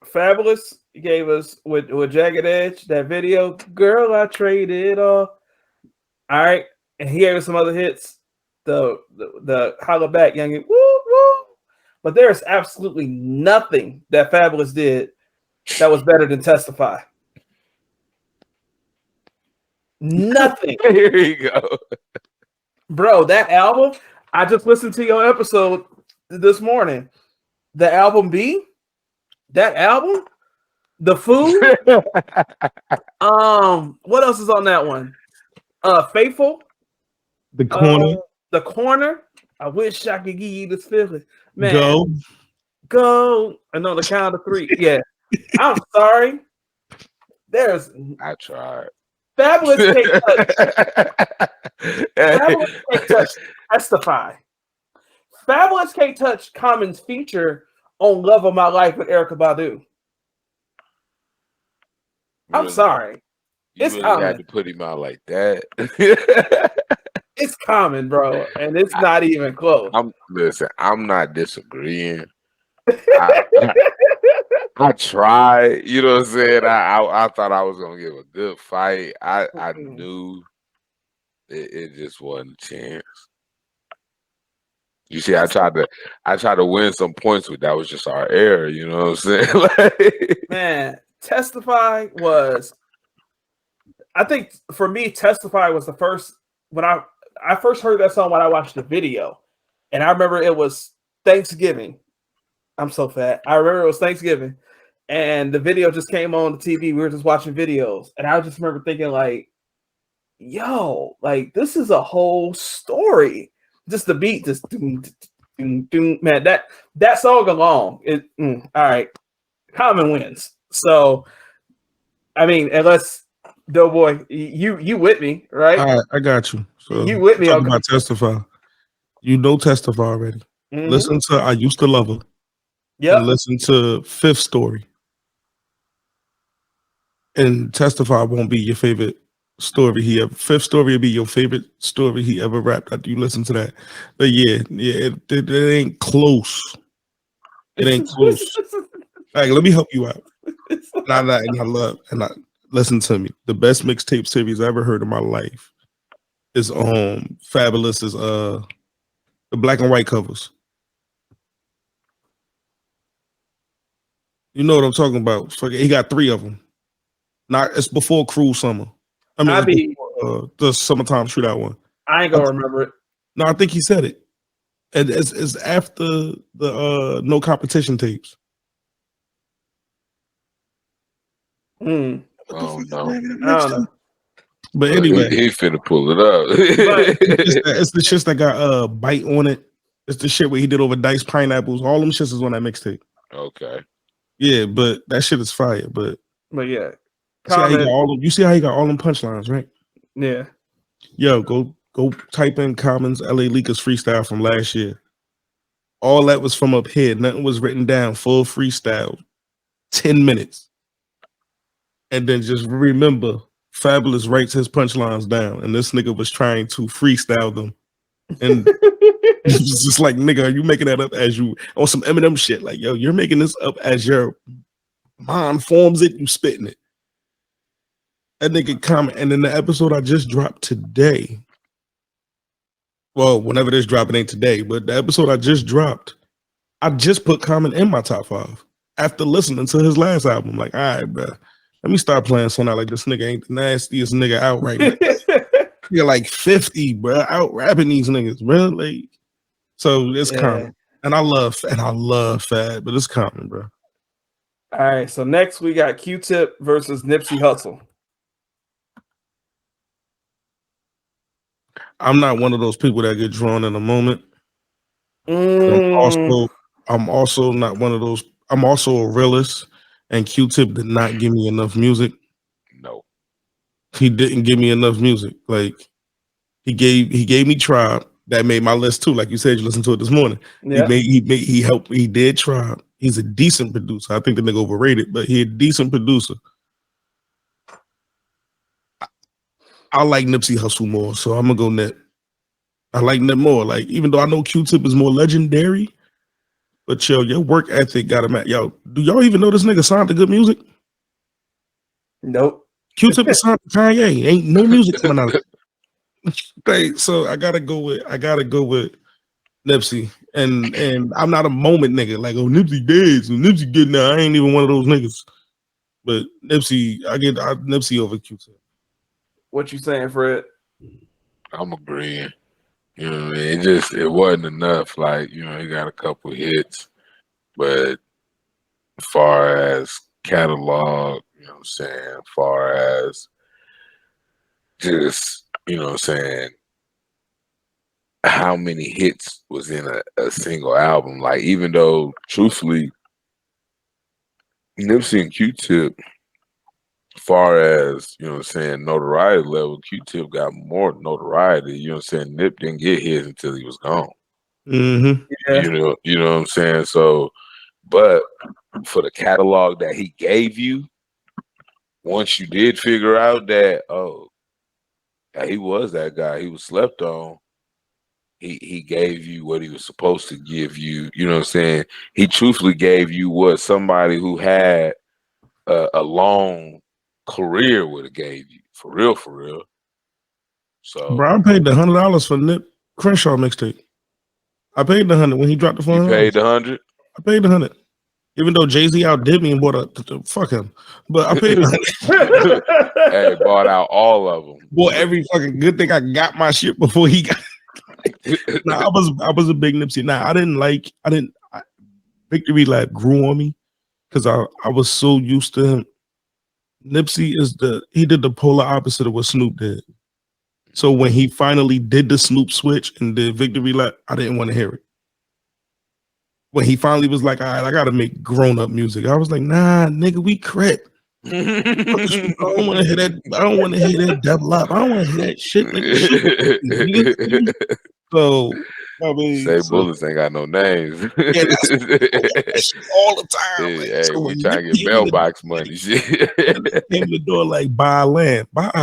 Fabulous gave us with Jagged Edge that video, "Girl, I Traded All." All right, and he gave us some other hits, the Holla Back Youngin, woo woo. But there is absolutely nothing that Fabulous did that was better than Testify. Nothing. Here you go, bro. That album, I just listened to your episode this morning. The album B. That album, The Food. What else is on that one? Faithful. The Corner. The Corner. I wish I could give you this feeling. Man. Go. I know the count of 3. Yeah. I'm sorry. I tried. Fabulous can't touch. Fabulous can't touch Testify. Fabulous can't touch Common's feature on Love of My Life with Erykah Badu. I'm sorry. It's really Common. Had to put him out like that. It's Common, bro, and it's not even close. I'm not disagreeing. I tried, you know what I'm saying? I thought I was gonna give a good fight. I knew it just wasn't a chance. You see, I tried to win some points with that was just our error, you know what I'm saying? Like, man, Testify was, I think for me, Testify was the first when I first heard that song when I watched the video. And I remember it was Thanksgiving. I'm so fat. I remember it was Thanksgiving. And the video just came on the TV. We were just watching videos. And I just remember thinking, like, yo, like this is a whole story. Just the beat, just doom, doom, doom. Man, that song alone, all right, Common wins. So, I mean, unless Doughboy, you with me, right? All right, I got you. So You with me talk on about Testify. You know Testify already. Mhm. Listen to I Used to Love Her. Yep. And listen to Fifth Story. And Testify won't be your favorite story he ever. Fifth Story will be your favorite story he ever rapped after you listen to that. But yeah, it ain't close. It ain't close. Like, let me help you out. And I listen to me. The best mixtape series I ever heard in my life is Fabulous is the black and white covers. You know what I'm talking about. He got 3 of them. It's before Cruel Summer. I mean, before, the Summertime Shootout one. I ain't gonna remember it. No, I think he said it. And it's after the No Competition tapes. Oh no. I don't know. But anyway, he finna pull it up. it's the shits that got Bite on it. It's the shit where he did over Diced Pineapples. All them shits is on that mixtape. Okay. Yeah, but that shit is fire. But yeah, you see how he got all them punchlines, right? Yeah. Yo, go type in Commons LA Leakers freestyle from last year. All that was from up here. Nothing was written down. Full freestyle. 10 minutes. And then just remember, Fabulous writes his punchlines down, and this nigga was trying to freestyle them. And it's just like, nigga, are you making that up as you on some Eminem shit? Like, yo, you're making this up as your mind forms it, you spitting it. That nigga comment, and then the episode I just dropped today. Well, whenever this drop, it ain't today, but the episode I just dropped, I just put Common in my top 5 after listening to his last album. Like, all right, bro, let me start playing something out like this nigga ain't the nastiest nigga out right now. You're like 50, bro, out rapping these niggas, bro. Like, so it's Common, and I love Fab, but it's Common, bro. All right, so next we got Q-Tip versus Nipsey Hussle. I'm not one of those people that get drawn in a moment. I'm also not one of those. I'm also a realist, and Q-Tip did not give me enough music. No, he didn't give me enough music. Like he gave me Tribe. That made my list too. Like you said, you listened to it this morning. Yeah. He helped. He did Tribe. He's a decent producer. I think the nigga overrated, but he a decent producer. I like Nipsey Hussle more, so I'm gonna go Nip. I like Nip more. Like, even though I know Q-Tip is more legendary, but yo, your work ethic got him at. Yo, do y'all even know this nigga signed to good music? Nope. Q-Tip is signed to Kanye. Ain't no music coming out of it. Right, so I gotta go with Nipsey. And I'm not a moment nigga. Like, oh, Nipsey dead, so Nipsey good now. I ain't even one of those niggas. But Nipsey, I get Nipsey over Q-Tip. What you saying, Fred? I'm agreeing. You know what I mean? It wasn't enough. Like, you know, he got a couple hits, but as far as catalog, you know what I'm saying, as far as just, you know what I'm saying, how many hits was in a single album. Like, even though, truthfully, Nipsey and Q-Tip, as far as, you know what I'm saying, notoriety level, Q-Tip got more notoriety. You know what I'm saying? Nip didn't get his until he was gone. Mm-hmm. Yeah. You know what I'm saying? So, but for the catalog that he gave you, once you did figure out that, oh, he was that guy, he was slept on, he gave you what he was supposed to give you. You know what I'm saying? He truthfully gave you what somebody who had a long career would have gave you. For real. So, bro, I paid the $100 for Nip Crenshaw mixtape. I paid the $100 when he dropped the $400. You paid the $100? I paid the $100. Even though Jay-Z outdid me and bought fuck him. But I paid the $100. Hey, bought out all of them. Boy, every fucking good thing I got my shit before he got. Nah, I was a big Nipsey. Nah, Victory Lap grew on me because I was so used to him. Nipsey he did the polar opposite of what Snoop did. So when he finally did the Snoop switch and did Victory Lap, I didn't want to hear it. When he finally was like, all right, I gotta make grown-up music, I was like, nah, nigga, we crip. I don't want to hear that. I don't want to hear that double up. I don't want to hear that shit, nigga. Shoot. So I mean, Say bullets ain't got no names. yeah, that's all the time. Hey, Like, hey, so we when trying to Nick get mailbox money. Shit. came to the door like buy land. What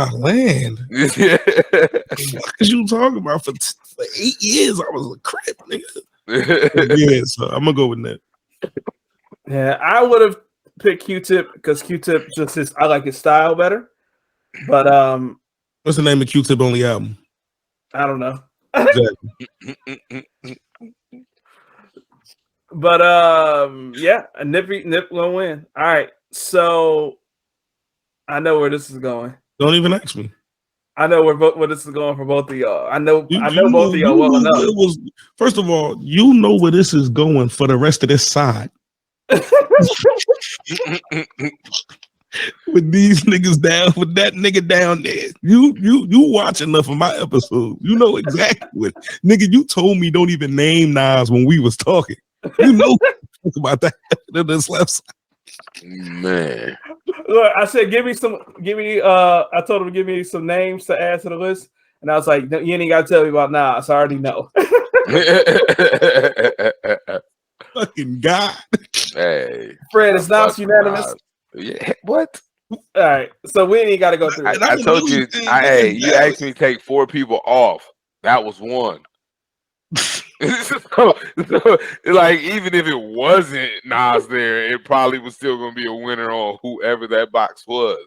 is you talking about? For 8 years, I was a crip, nigga. Yeah, so I'm gonna go with that. Yeah, I would have picked Q-Tip because Q-Tip I like his style better. But what's the name of Q-Tip only album? I don't know. Exactly. But yeah, a Nip gonna win. All right, so I know where this is going. Don't even ask me. I know where this is going for both of y'all. I know both of y'all well enough. First of all, you know where this is going for the rest of this side. With these niggas down, with that nigga down there. You watch enough of my episode. You know exactly what nigga. You told me don't even name Nas when we was talking. You know about that in this left side. Man. Look, I said I told him to give me some names to add to the list. And I was like, you ain't gotta tell me about Nas. I already know. Fucking God. Hey. Fred, is Nas unanimous? Yeah, what? All right, so we ain't got to go through it. I told you, you asked me to take 4 people off. That was one. so, like, even if it wasn't Nas there, it probably was still going to be a winner on whoever that box was.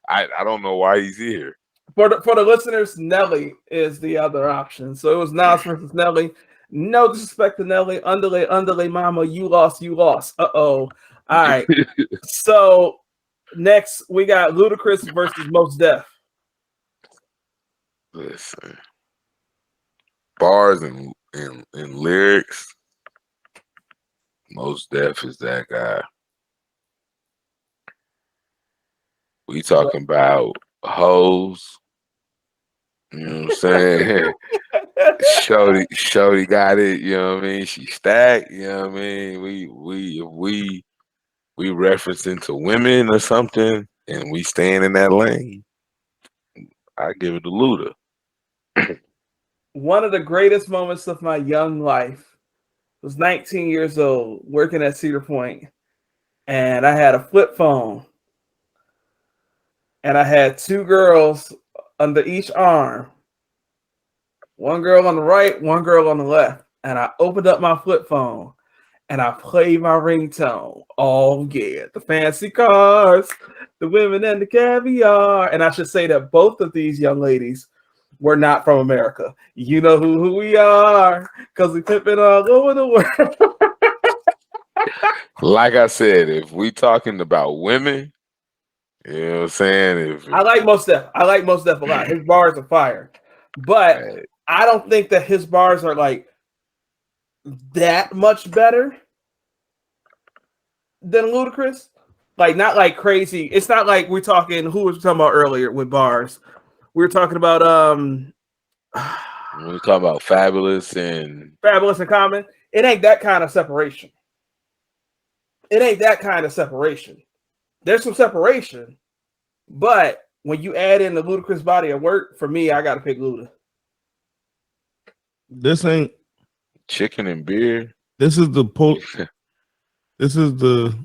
I don't know why he's here. For the listeners, Nelly is the other option. So it was Nas versus Nelly. No disrespect to Nelly. Underlay, mama, you lost. Uh-oh. All right. So next, we got Ludacris versus Mos Def. Listen, bars and lyrics, Mos Def is that guy. We talking about hoes. You know what I'm saying? Shorty got it. You know what I mean? She stacked. You know what I mean? We referencing to women or something, and we staying in that lane. I give it to Luda. One of the greatest moments of my young life was 19 years old, working at Cedar Point, and I had a flip phone, and I had 2 girls under each arm. One girl on the right, one girl on the left, and I opened up my flip phone. And I played my ringtone. Oh, yeah. The fancy cars, the women and the caviar. And I should say that both of these young ladies were not from America. You know who we are, because we pimping all over the world. Like I said, if we talking about women, you know what I'm saying? I like Mos Def. I like Mos Def a lot. His bars are fire. But I don't think that his bars are like that much better than Ludacris. Like, not like crazy. It's not like we're talking, who was we talking about earlier with bars? We were talking about we were talking about Fabulous and Common. It ain't that kind of separation. There's some separation, but when you add in the Ludacris body of work, for me, I gotta pick Luda. This ain't chicken and beer. This is the This is the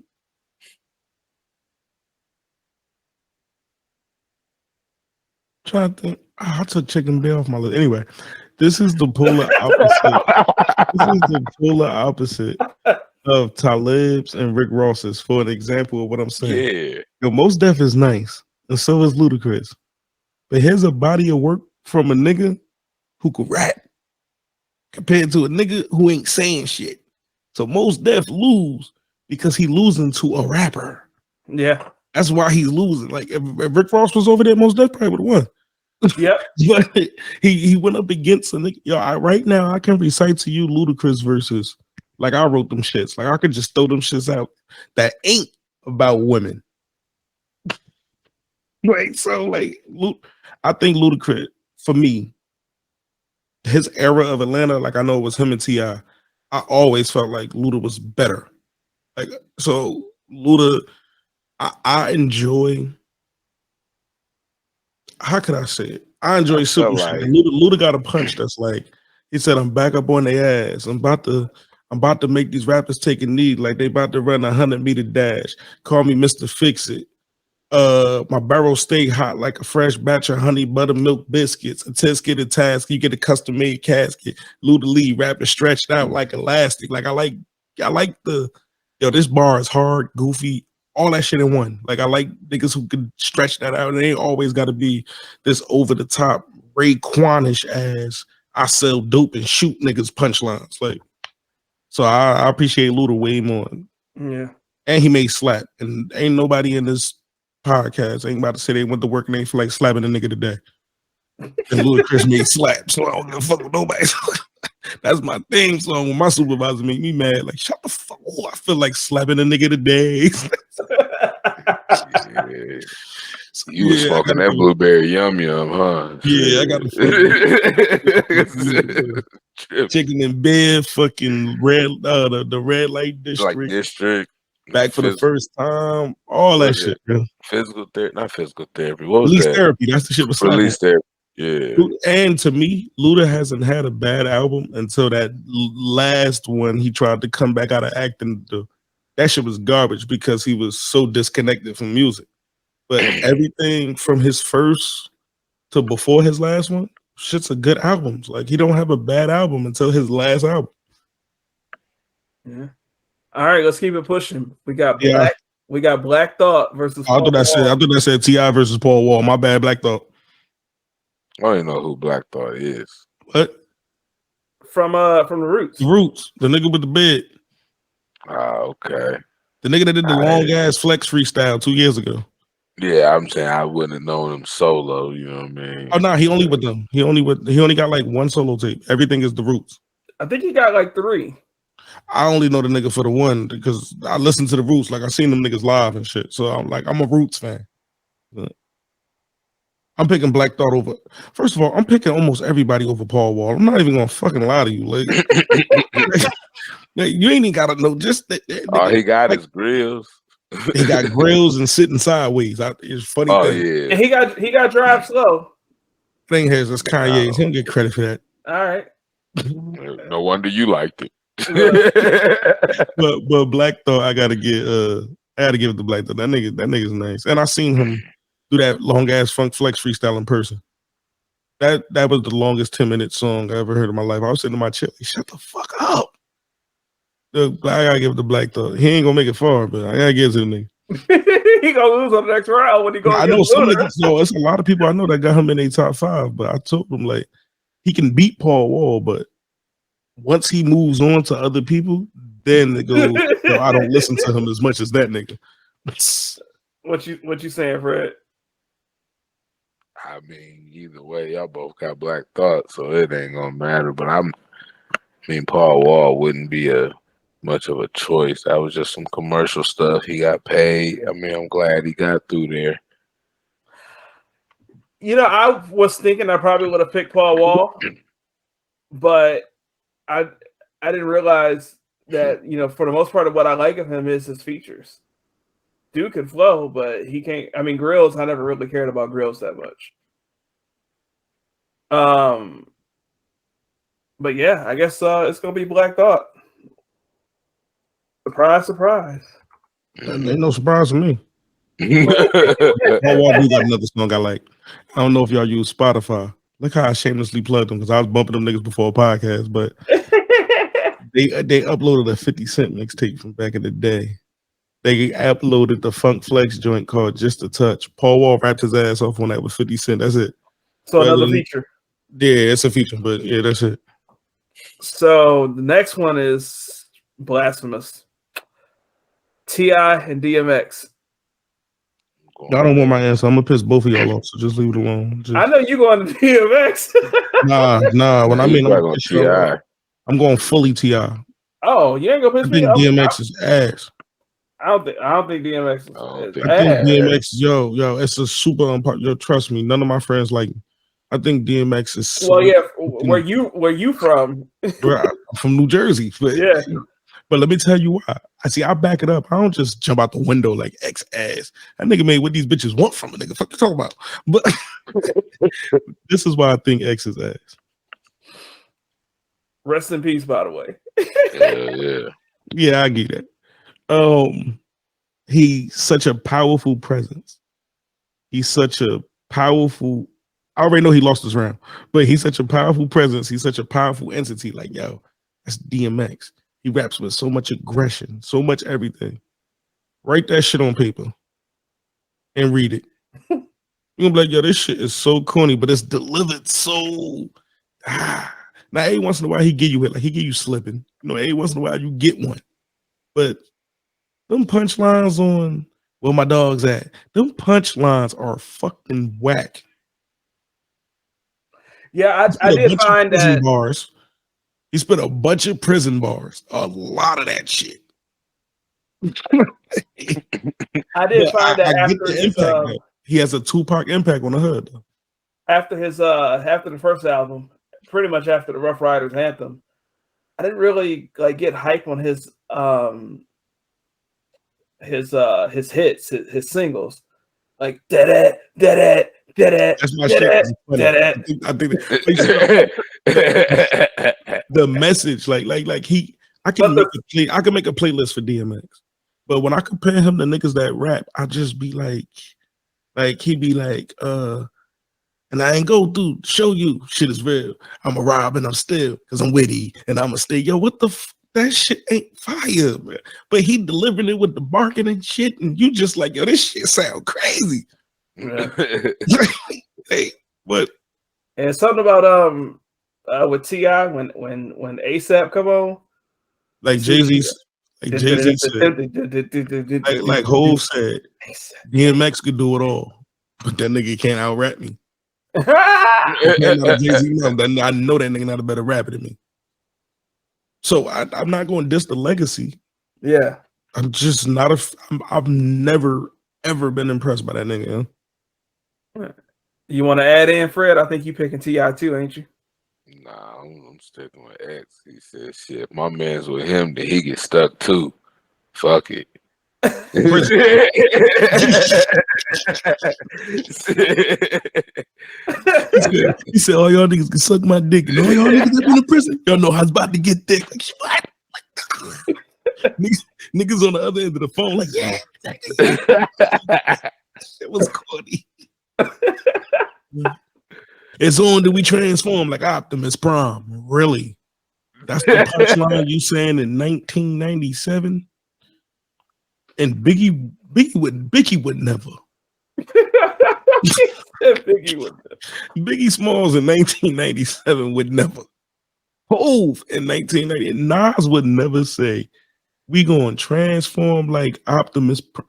trying to think. I took chicken beer off my list. Anyway, this is the polar opposite. This is the polar opposite of Talib's and Rick Ross's, for an example of what I'm saying. Yeah. Yo, Mos Def is nice, and so is Ludacris. But here's a body of work from a nigga who could rap compared to a nigga who ain't saying shit. So Mos Def lose because he losing to a rapper. Yeah. That's why he's losing. Like, if Rick Ross was over there, Mos Def probably would have won. Yep. But he went up against a nigga. Yo, right now I can recite to you Ludacris verses. Like, I wrote them shits. Like, I could just throw them shits out that ain't about women. Right. So, like, I think Ludacris, for me, his era of Atlanta, like, I know it was him and T.I. I always felt like Luda was better. Like, so Luda, I enjoy. How could I say it? I enjoy simple shit. Like, Luda got a punch that's like, he said, "I'm back up on their ass. I'm about to make these rappers take a knee like they about to run a 100-meter dash. Call me Mr. Fix It. My barrel stay hot like a fresh batch of honey buttermilk biscuits. A test get a task, you get a custom made casket. Luda Lee rapping stretched out like elastic. Like I like the this bar is hard, goofy, all that shit in one. Like I like niggas who can stretch that out. And they ain't always got to be this over the top Raekwanish ass. I sell dope and shoot niggas punchlines. Like, so I appreciate Luda way more. Yeah, and he made slap, and ain't nobody in this podcast ain't about to say they went to work and they feel like slapping a nigga today. And Ludacris made slap, so I don't give a fuck with nobody. That's my theme song. When my supervisor make me mad, like shut the fuck up. I feel like slapping a nigga today. Yeah. You was smoking that blueberry yum yum, huh? Yeah, I got the chicken in bed, fucking red, the red light district. Like district. Back for the first time, all that shit, bro. Physical therapy, not physical therapy. What was Release that? therapy. That's the shit. Was Release therapy. Yeah. And to me, Luda hasn't had a bad album until that last one. He tried to come back out of acting. That shit was garbage because he was so disconnected from music. But everything from his first to before his last one, shit's a good albums. Like he don't have a bad album until his last album. Yeah. All right, let's keep it pushing. We got Black Thought versus. I thought that said T.I. versus Paul Wall. My bad, Black Thought. I don't even know who Black Thought is. What? From the Roots. The Roots, the nigga with the bed. Okay. The nigga that did the long ass flex freestyle 2 years ago. Yeah, I'm saying I wouldn't have known him solo. You know what I mean? Oh no, he only with them. He only got like one solo tape. Everything is the Roots. I think he got like 3. I only know the nigga for the one because I listen to the Roots. Like I seen them niggas live and shit. So I'm a Roots fan. But I'm picking Black Thought over. First of all, I'm picking almost everybody over Paul Wall. I'm not even gonna fucking lie to you. Like, you ain't even gotta know. Just he got his grills. He got grills and sitting sideways. It's funny. Yeah. And he got Drive Slow. Thing has that's Kanye's. He don't get credit for that. All right. No wonder you liked it. but Black Thought, I gotta give it to Black Thought. That nigga's nice. And I seen him do that long ass funk flex freestyle in person. That was the longest 10-minute song I ever heard in my life. I was sitting in my chair, like, shut the fuck up. I gotta give it to Black Thought. He ain't gonna make it far, but I gotta give it to the nigga. He gonna lose on the next round when he goes. I know some niggas. So it's a lot of people I know that got him in a top 5, but I told him like he can beat Paul Wall, but once he moves on to other people, then it goes. I don't listen to him as much as that nigga. What you saying, Fred? I mean, either way, y'all both got Black Thought, so it ain't gonna matter. But Paul Wall wouldn't be much of a choice. That was just some commercial stuff. He got paid. I mean, I'm glad he got through there. You know, I was thinking I probably would have picked Paul Wall, but I didn't realize that, you know, for the most part of what I like of him is his features. Dude can flow, but he can't. I mean, Grills, I never really cared about Grills that much. But yeah, I guess it's gonna be Black Thought. Surprise, surprise. Ain't no surprise to me. Paul Wall do got another song I like. I don't know if y'all use Spotify. Look how I shamelessly plugged them because I was bumping them niggas before a podcast, but they uploaded a 50 Cent mixtape from back in the day. They uploaded the Funk Flex joint called Just a Touch. Paul Wall rapped his ass off on that with 50 Cent. That's it. So another feature. Yeah, it's a feature, but yeah, that's it. So the next one is Blasphemous. T.I. and DMX. I don't want my answer. I'm gonna piss both of y'all off, so just leave it alone. I know you going to DMX. Nah. When I mean I'm going fully T.I. Oh, you ain't gonna piss me off. DMX is ass. I don't think DMX is ass. I think DMX, yo, it's a super yo, trust me, none of my friends like me. I think DMX is well, yeah. Where you from? I'm from New Jersey, but But let me tell you why. I back it up. I don't just jump out the window like X ass. That nigga made what these bitches want from a nigga. Fuck you talking about? But this is why I think X is ass. Rest in peace, by the way. Yeah. Yeah, I get that. He's such a powerful presence. He's such a powerful. I already know he lost his round, but he's such a powerful presence. He's such a powerful entity. Like, yo, that's DMX. He raps with so much aggression, so much everything. Write that shit on paper and read it. You're gonna be like, yo, this shit is so corny, but it's delivered so. Now, every once in a while, he give you it, like he give you slipping. You know, every once in a while, you get one. But them punchlines on where my dog's at, them punchlines are fucking whack. Yeah, I did find that bars. He spit a bunch of prison bars. A lot of that shit. I did find that I after get the impact. He has a Tupac impact on the hood. Though. After the first album, pretty much after the Rough Riders anthem, I didn't really like get hype on his hits, his singles, like dead. That's my shit. I think the message, like I can make a playlist for DMX, but when I compare him to niggas that rap, I just be like he be like, and I ain't go through show you shit is real. I'm a rob and I'm still because I'm witty and I'm a stay. Yo, what the that shit ain't fire, man. But he delivering it with the barking and shit, and you just like, yo, this shit sound crazy. Yeah. Hey, what? And something about with T.I. when ASAP come on, like Jay-Z, said, like Hov said, DMX could do it all, but that nigga can't out rap me. I know that nigga not a better rapper than me. So I'm not going to diss the legacy. Yeah, I'm just not I've never ever been impressed by that nigga. You want to add in, Fred? I think you picking T.I. too, ain't you? Nah, I'm sticking with X. He said, "Shit, my man's with him, then he get stuck too. Fuck it." he said, "All y'all niggas can suck my dick, and all y'all niggas that been in prison, y'all know how it's about to get thick." Like, what? niggas on the other end of the phone, like, yeah. It was corny. It's on that we transform like Optimus Prime. Really? That's the punchline you saying in 1997? And Biggie would never. Biggie Smalls in 1997 would never. Hov in 1990. Nas would never say, we gonna transform like Optimus Prime.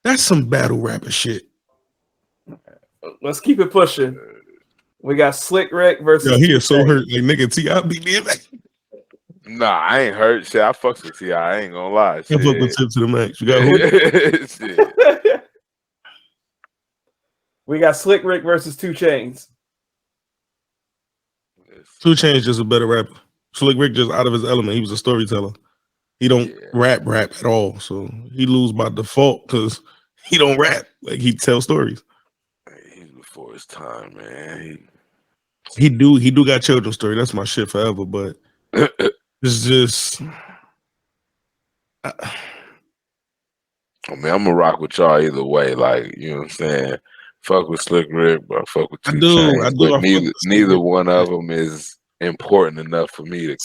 That's some battle rapper shit. Let's keep it pushing. We got Slick Rick versus. Yo, he is so hurt. Like, nigga, T.I. beat DMX. Nah, I ain't hurt. Shit, I fucks with T.I. I ain't gonna lie. I fuck with Tip to the max. You got who? We got Slick Rick versus 2 Chainz. 2 Chainz just a better rapper. Slick Rick just out of his element. He was a storyteller. He don't rap at all. So he lose by default because he don't rap. Like, he tell stories. He's before his time, man. He do got children's story. That's my shit forever. But it's just. I mean, I'm gonna rock with y'all either way. Like, you know what I'm saying? Fuck with Slick Rick, but fuck with 2 Chainz. I do. Neither one of them is important enough for me to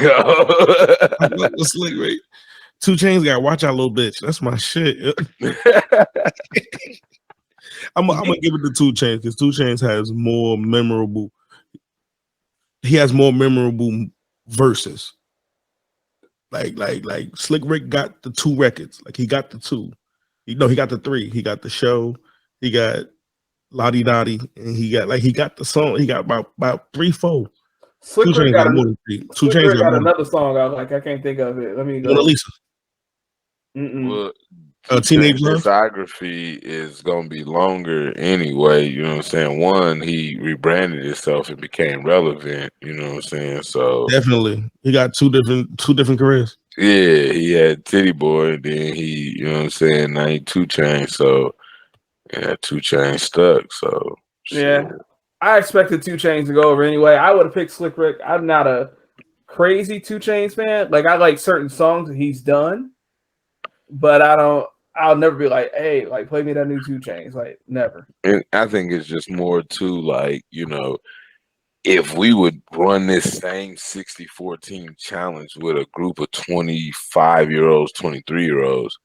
go. Slick Rick. 2 Chainz got watch out, little bitch. That's my shit. I'm gonna give it to 2 Chainz because 2 Chainz has more memorable. He has more memorable verses. Like Slick Rick got the 2 records. Like, he got the 2. He got the 3. He got the show. He got Lottie Dottie, and he got the song. He got about 3, 4. Slick Rick got more than 3. 2 Chainz got another song. I can't think of it. Let me go. Mona Lisa. Well, Teenage Love. discography is gonna be longer anyway. You know what I'm saying? One, he rebranded himself and became relevant. You know what I'm saying? So Definitely, he got two different careers. yeah, he had Titty Boy, and then he, you know what I'm saying? Now he 2 Chainz. So yeah, 2 Chainz stuck. So Yeah. shit. I expected 2 Chainz to go over anyway. I would have picked Slick Rick. I'm not a crazy 2 Chainz fan. Like I like certain songs that he's done, but I'll never be like, hey, like play me that new 2 Chainz. Like never. And I think it's just more to like, if we would run this same 64 team challenge with a group of 25-year-olds, 23-year-olds,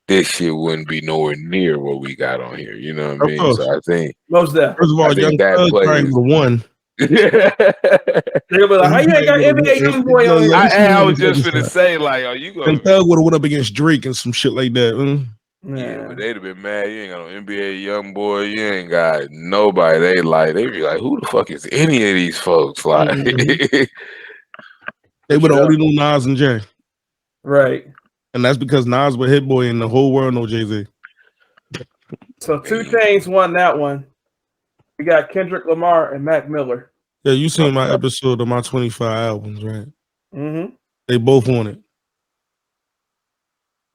this shit wouldn't be nowhere near what we got on here. You know what I Of mean? course. So I think Most definitely. First of all, I think Young that Thug plays. probably would have won. They'll be like, how you ain't got NBA Young Boy on here? I was just gonna say, like, are you Young gonna? Thug would have went up against Drake and some shit like that. Yeah, but they'd have been mad. You ain't got no NBA Young Boy. You ain't got nobody. They'd be like, who the fuck is any of these folks? Like, They would have only knew Nas and Jay. Right. And that's because Nas was Hit Boy and the whole world know Jay-Z. So 2 Chainz won that one. We got Kendrick Lamar and Mac Miller. Yeah, you seen my episode of my 25 albums, right? Mm-hmm. They both won it.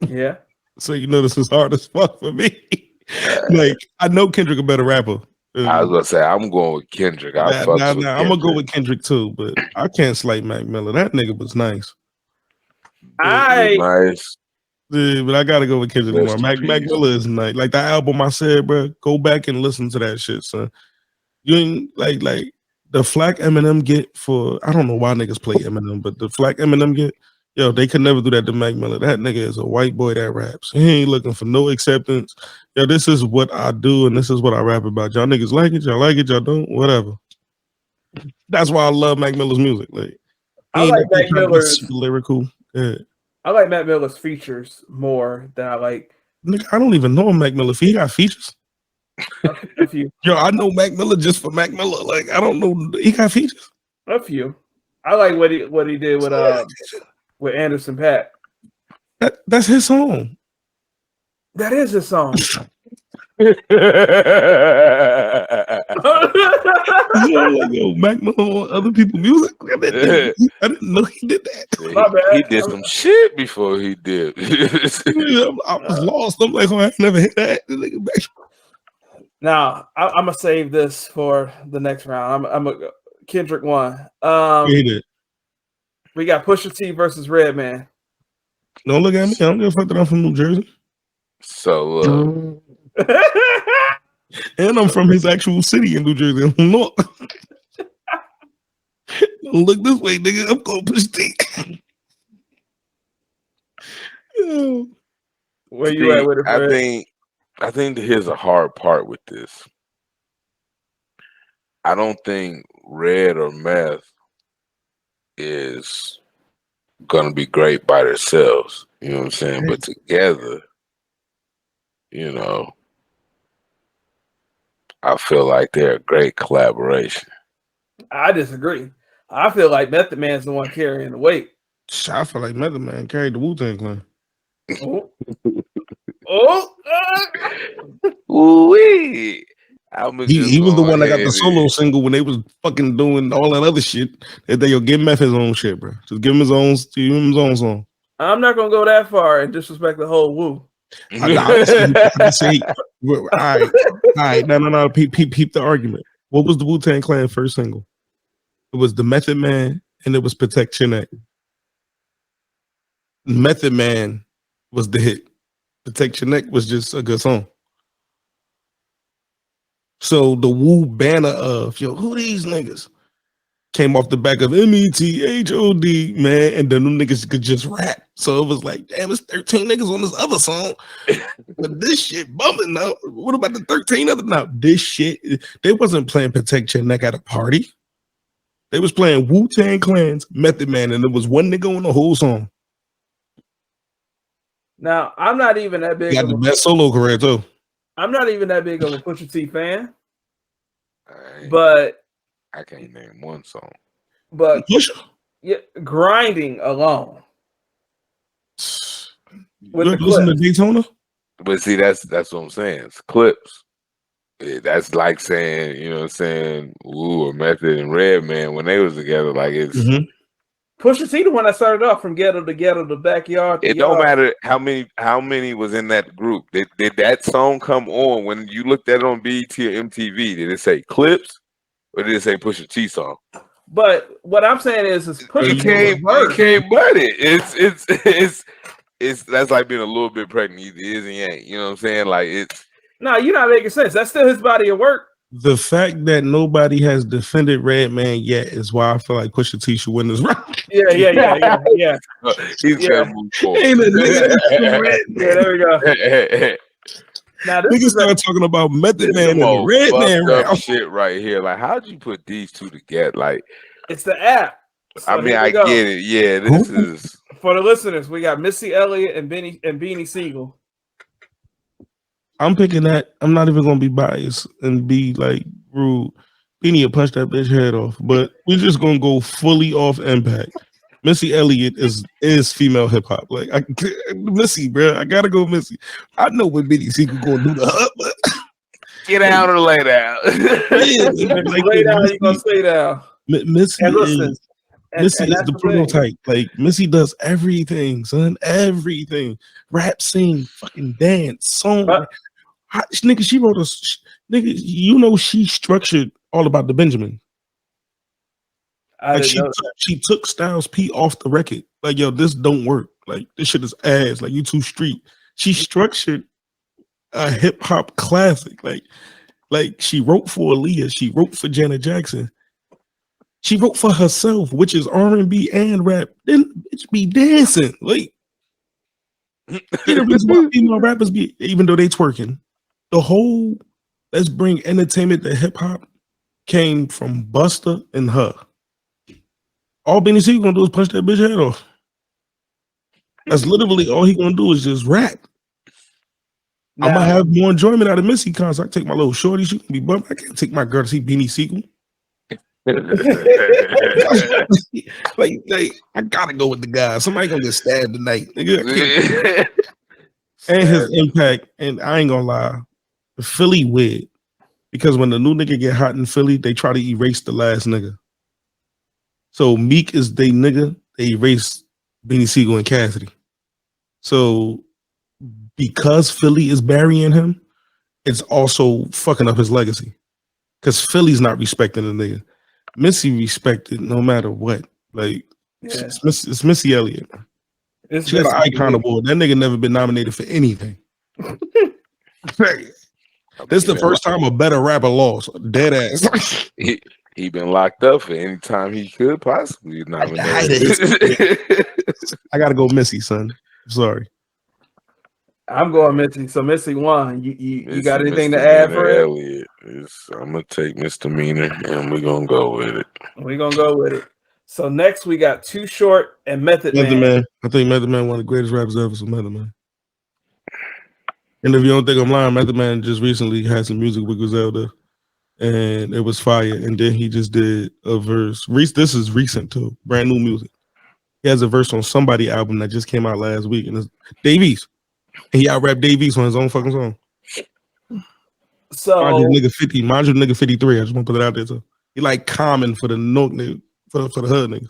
Yeah. So you know this is hard as fuck for me. Like, I know Kendrick a better rapper. I was gonna say, I'm going with Kendrick. I'm gonna go with Kendrick too, but I can't slight Mac Miller. That nigga was nice. Nice. Yeah, but I gotta go with Kendrick Lamar. Mac Miller is nice. Like that album I said, bro. Go back and listen to that shit, son. You ain't like the flack Eminem get for, I don't know why niggas play Eminem, but the flack Eminem get, yo, they could never do that to Mac Miller. That nigga is a white boy that raps. He ain't looking for no acceptance. Yo, this is what I do and this is what I rap about. Y'all niggas like it, y'all don't, whatever. That's why I love Mac Miller's music. Like, I like Mac Miller's lyrical. Yeah. I like Mac Miller's features more than I like. Nigga, I don't even know Mac Miller. If he got features. A few. Yo, I know Mac Miller just for Mac Miller. Like, I don't know. He got features. A few. I like what he did with Anderson .Paak. That's his song. That is his song. Yo, Mac Miller on other people's music. I didn't know he did that. He did some shit before he did. I was lost. I'm like, I never hit that. Now I'm gonna save this for the next round. I'm a Kendrick won. We got Pusha T versus Redman. Don't look at me. I don't give a fuck that I'm from New Jersey. So and I'm from his actual city in New Jersey. Look. Don't look this way, nigga. I'm going Pusha T. Where you at with it, Fred? I think here's a hard part with this. I don't think Red or Meth is gonna be great by themselves. You know what I'm saying? But together, I feel like they're a great collaboration. I disagree. I feel like Method Man's the one carrying the weight. I feel like Method Man carried the Wu-Tang Clan. Ooh-wee. He was the one that got the solo single when they was fucking doing all that other shit. That they'll give Meth his own shit, bro. Just give him his own song. I'm not gonna go that far and disrespect the whole Wu. I say, all right, no. Peep the argument. What was the Wu-Tang Clan first single? It was the Method Man and it was Protect Your Neck. Method Man was the hit. Protect Your Neck was just a good song. So the Wu banner of, yo, who these niggas? Came off the back of METHOD, man, and then them niggas could just rap. So it was like, damn, it's 13 niggas on this other song. But this shit bumping now. What about the 13 other? Now, this shit, they wasn't playing Protect Your Neck at a party. They was playing Wu-Tang Clan's Method Man, and there was one nigga on the whole song. Now, I'm not even that big. He got the best solo career, too. I'm not even that big of a Pusha T fan. But I can't name one song. But yeah, grinding alone. With listen to Daytona? But see, that's what I'm saying. It's clips. That's like saying, you know what I'm saying, Wu or Method and Redman when they was together. Like it's Pusha T, the one that started off from ghetto to ghetto to backyard to it yard. don't matter how many was in that group. Did that song come on when you looked at it on BET or MTV? Did it say clips or did it say Pusha T song? But what I'm saying is Pusha You T can't was but it's that's like being a little bit pregnant. Either is and you ain't. You know what I'm saying? Like it's no, you're not making sense. That's still his body of work. The fact that nobody has defended Redman yet is why I feel like Pusha T should win this round. Yeah. He's gonna move forward. Ain't a nigga defend Redman. Yeah, there we go. Now this Niggas is start talking about Method This Man and the the most Redman fucked up round. shit right here. Like, how'd you put these two together? Like, it's the app. So I mean, here we I go. get it. Yeah, this is For the listeners. We got Missy Elliott and Beanie Siegel. I'm picking that. I'm not even gonna be biased and be like rude. Beanie will punch that bitch head off, but we're just gonna go fully off impact. Missy Elliott is female hip hop. Like Missy, bro, I gotta go Missy. I know what Beanie Siegel gonna do to her, but get down or lay down. like, Lay down, you gonna stay down. Missy And listen, is Missy is that's the the thing. prototype. Like Missy does everything, son. Everything. Rap, sing, fucking dance, song. Nigga, she wrote a nigga. You know she structured All About the Benjamin. Like she took Styles P off the record. Like, yo, this don't work. Like this shit is ass. Like you too street. She structured a hip hop classic. Like she wrote for Aaliyah. She wrote for Janet Jackson. She wrote for herself, which is R&B and rap. Then bitch be dancing. Like the reason why female rappers be, even though they twerking, the whole let's bring entertainment to hip hop came from Busta and her. All Beanie Siegel gonna do is punch that bitch head off. That's literally all he gonna do is just rap. Now, I'm gonna have more enjoyment out of Missy concert. I take my little shorty, she can be bummed. I can't take my girl to see Beanie Siegel. like I gotta go with the guy. Somebody gonna get stabbed tonight. Nigga, and his impact, and I ain't gonna lie, Philly weird. Because when the new nigga get hot in Philly, they try to erase the last nigga. So Meek is they nigga, they erase Beanie Siegel and Cassidy. So because Philly is burying him, it's also fucking up his legacy. Because Philly's not respecting the nigga. Missy respected no matter what. Like it's Missy Elliott. She got an icon award. That nigga never been nominated for anything. This is the first time a better rapper lost. Dead ass. He been locked up for any time he could possibly nominate. I gotta go Missy, son. Sorry. I'm going Missy. So Missy won. You got anything to Misdemeanor add, Fred? Elliott. I'm gonna take misdemeanor and we're gonna go with it. We're gonna go with it. So next we got Too Short and Method Man. I think Method Man one of the greatest rappers ever. So Method Man. And if you don't think I'm lying, Method Man just recently had some music with Griselda, and it was fire. And then he just did a verse. This is recent too, brand new music. He has a verse on Somebody album that just came out last week, and it's Davies. And he out-rapped Davies on his own fucking song. So mind you, nigga 53. I just want to put it out there too. He like common for the for the hood niggas.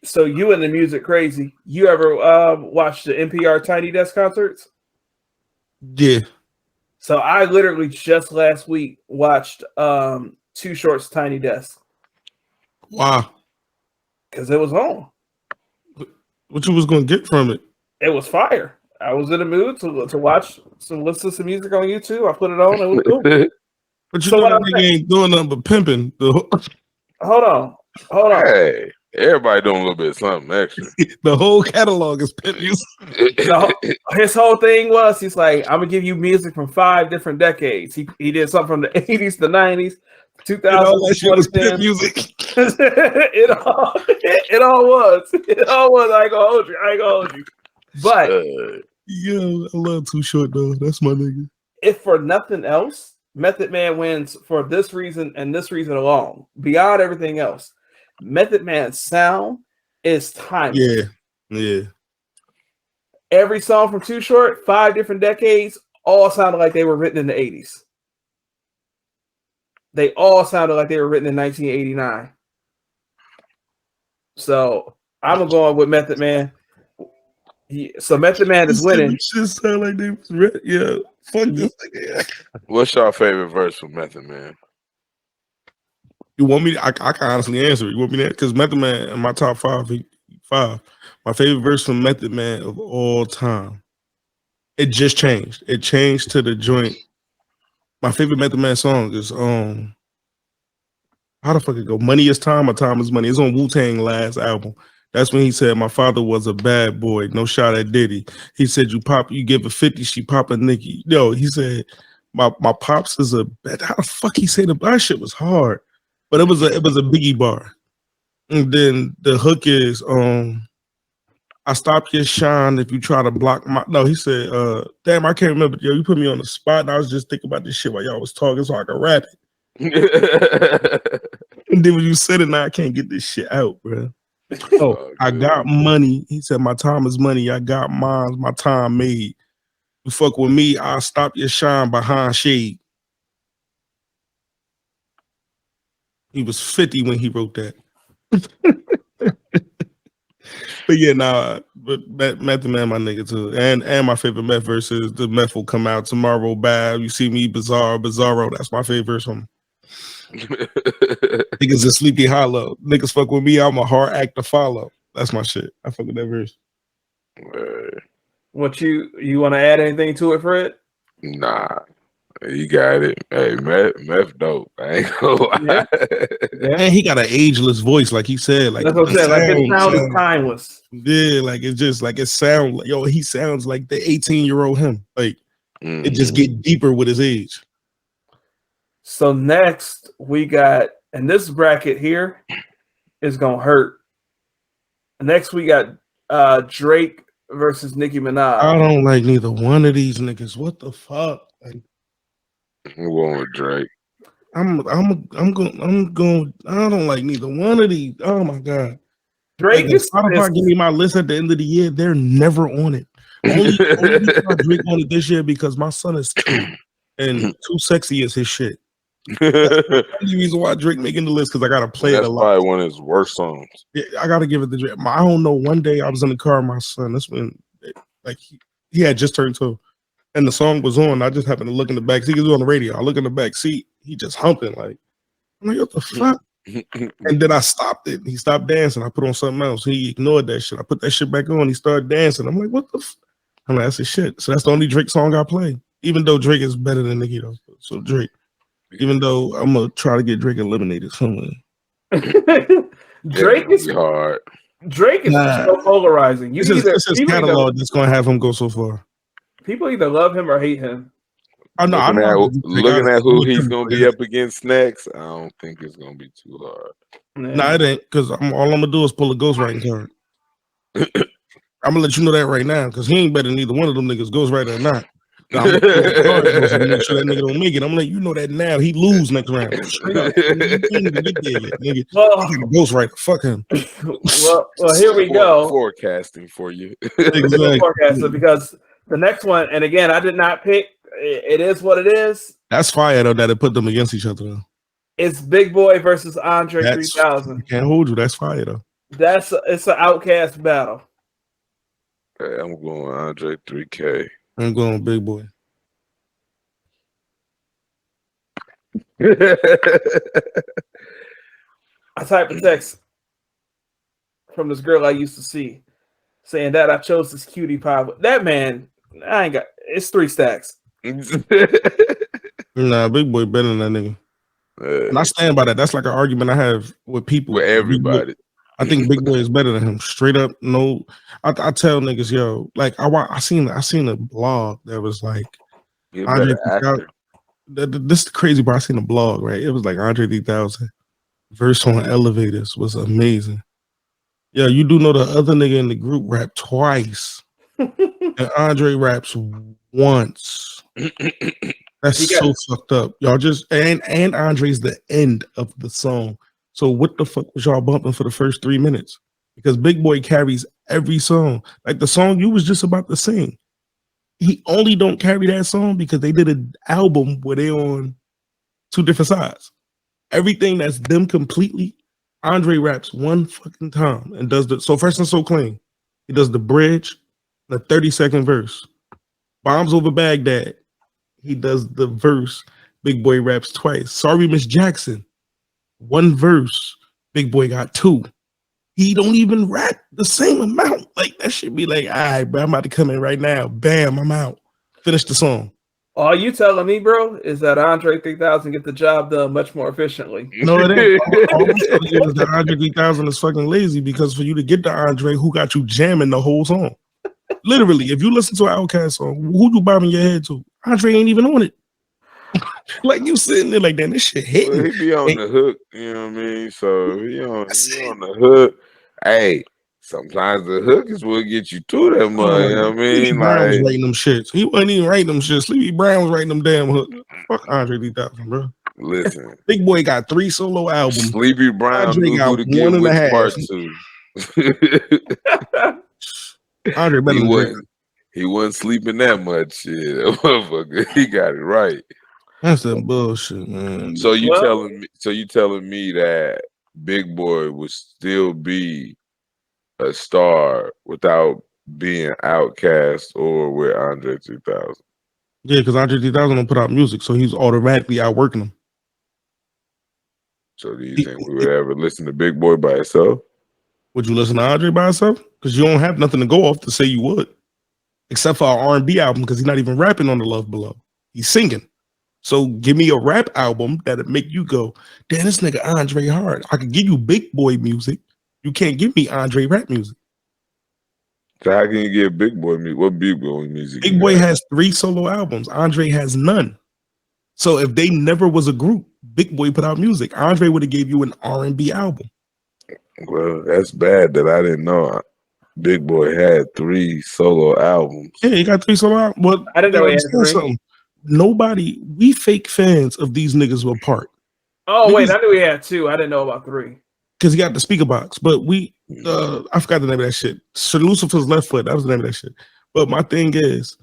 So you and the music crazy. You ever watched the NPR Tiny Desk concerts? Yeah. So I literally just last week watched Too Short's Tiny Desk. Wow. Because it was on. What you was gonna get from it? It was fire. I was in the mood to watch listen to some music on YouTube. I put it on. It was cool. But you know that nigga ain't doing nothing but pimping. Hold on. Hey, everybody doing a little bit of something extra. The whole catalog is pimping. His whole thing was he's like, I'm gonna give you music from 5 different decades. He did something from the 80s, the 90s, 2000s, pimp music. it all was. I ain't gonna hold you. But yo, I love Too Short though. That's my nigga. If for nothing else, Method Man wins for this reason and this reason alone. Beyond everything else, Method Man's sound is timeless. Yeah. every song from Too Short, 5 different decades, all sounded like they were written in the 80s. They all sounded like they were written in 1989. So I'm going with Method Man. So Method Man is winning. Shit sound like they was yeah. Fuck this nigga. What's your favorite verse from Method Man? You want me? I can honestly answer it. You want me to? Because Method Man in my top five. My favorite verse from Method Man of all time. It just changed. It changed to the joint. My favorite Method Man song is how the fuck it go? Money is time or time is money. It's on Wu-Tang last album. That's when he said, my father was a bad boy. No shot at Diddy. He said, you give a 50, she pop a Nicky. Yo, he said, my pops is a bad. How the fuck he said that shit was hard. But it was a Biggie bar. And then the hook is, I stop your shine if you try to block my. No, he said, damn, I can't remember. Yo, you put me on the spot, and I was just thinking about this shit while y'all was talking, so I could rap it. And then when you said it, now I can't get this shit out, bro. Oh, I got money. He said, my time is money. I got mine. My time made. You fuck with me, I'll stop your shine behind shade. He was 50 when he wrote that. But yeah, but Method Man, my nigga too. And my favorite Meth verse is the Meth will come out tomorrow. Bad. You see me, Bizarro. That's my favorite verse from him. Niggas is Sleepy Hollow. Niggas fuck with me, I'm a hard act to follow. That's my shit. I fuck with that verse. What you want to add anything to it, Fred? Nah, you got it. Hey, Meth dope. I ain't gonna lie. Yeah. And he got an ageless voice, like he said. Like that's what I'm saying. Like his sound is timeless. Yeah, like it's just like it sounds like he sounds like the 18-year-old him. Like it just get deeper with his age. So next we got, and this bracket here is gonna hurt. Next we got Drake versus Nicki Minaj. I don't like neither one of these niggas. What the fuck? Like, I'm going with Drake. I'm going. I don't like neither one of these. Oh my god. Drake like, Spotify give me my list at the end of the year. They're never on it. Only Drake on it this year because my son is 2 and Too Sexy is his shit. That's the only reason why Drake making the list because I gotta play it a lot. That's probably one of his worst songs. Yeah, I gotta give it to Drake. I don't know. One day I was in the car with my son. That's when, like, he had just turned 2, and the song was on. I just happened to look in the back seat. He was on the radio. I look in the back seat. He just humping like, I'm like, what the fuck? And then I stopped it. He stopped dancing. I put on something else. He ignored that shit. I put that shit back on. He started dancing. I'm like, what the? I'm like, that's his shit. So that's the only Drake song I play. Even though Drake is better than Nicki though. So Drake. Even though I'm gonna try to get Drake eliminated somewhere. Drake is hard. Drake is so polarizing. It's his catalog that's gonna have him go so far. People either love him or hate him. Oh no, looking at who he's gonna be up against next, I don't think it's gonna be too hard. Nah, it ain't, because all I'm gonna do is pull a ghostwriting card. I'm gonna let you know that right now, because he ain't better than either one of them niggas, ghostwriter or not. I'm gonna make sure that nigga don't make it. I'm gonna let you know that now. He lose next round. Straight up. He ain't even get there yet, nigga. Well, ghostwriter. Fuck him. well, here we go. Forecasting for you. Exactly. Forecasting, because the next one, and again, I did not pick. It is what it is. That's fire though that it put them against each other though. It's Big Boy versus Andre 3000. Can't hold you. That's fire though. It's an outcast battle. Okay, I'm going Andre 3K. I'm going Big Boy. I typed a text from this girl I used to see saying that I chose this cutie pie. That man, I ain't got. It's 3 stacks. Nah, Big Boy better than that nigga. And I stand by that. That's like an argument I have with people. With everybody. I think Big Boy is better than him. Straight up, no. I tell niggas, yo, like I seen a blog that was like Andre 3000. This is the crazy part. I seen a blog, right? It was like Andre 3000 verse on Elevators was amazing. Yeah, you do know the other nigga in the group rapped twice. And Andre raps once. That's so fucked up. Y'all just and Andre's the end of the song. So what the fuck was y'all bumping for the first 3 minutes? because Big Boi carries every song. Like the song you was just about to sing. He only don't carry that song because they did an album where they on two different sides. Everything that's them completely, Andre raps one fucking time and does the so Fresh and So Clean. He does the bridge, the 30-second verse. Bombs Over Baghdad. He does the verse. Big Boi raps twice. Sorry, Miss Jackson. One verse. Big Boi got two. He don't even rap the same amount. Like that should be like, all right, bro, I'm about to come in right now. Bam, I'm out. Finish the song. All you telling me, bro, is that Andre 3000 get the job done much more efficiently. No, it ain't. All I'm telling you is that Andre 3000 is fucking lazy because for you to get to Andre, who got you jamming the whole song? Literally, if you listen to an Outkast song, who you bobbing your head to? Andre ain't even on it. Like you sitting there like, damn, this shit hitting. Well, he be on the hook, you know what I mean? So he on the hook. Hey, sometimes the hook is what get you to that money, you know what I mean? Sleepy Brown was Like, writing them shits. He wasn't even writing them shits. Sleepy Brown was writing them damn hook. Fuck Andre 3000, bro. listen, Big Boi got 3 solo albums. Sleepy Brown Andre knew got who to get 1.5. which part to. Andre better than Drake. He wasn't sleeping that much shit. That motherfucker, he got it right. That's that bullshit, man. So you telling me that Big Boi would still be a star without being Outkast or with Andre 3000? Yeah, because Andre 3000 don't put out music, so he's automatically outworking him. So do you think we would ever listen to Big Boi by himself? Would you listen to Andre by himself? Because you don't have nothing to go off to say you would, except for our R&B album, because he's not even rapping on the Love Below. He's singing. So give me a rap album that'll make you go, damn, this nigga Andre hard. I could give you Big Boi music. You can't give me Andre rap music. So how can you get Big Boi music? What Big Boi music? Big Boi has 3 solo albums. Andre has none. So if they never was a group, Big Boi put out music. Andre would have gave you an R&B album. Well, that's bad that I didn't know Big Boi had 3 solo albums. Yeah, he got 3 solo albums. Well, I didn't know he had 3. Something. Nobody, we fake fans of these niggas were apart. Oh, niggas, wait, I knew he had 2. I didn't know about 3. Because he got the speaker box. But we, I forgot the name of that shit. Sir Lucifer's Left Foot, that was the name of that shit. But my thing is,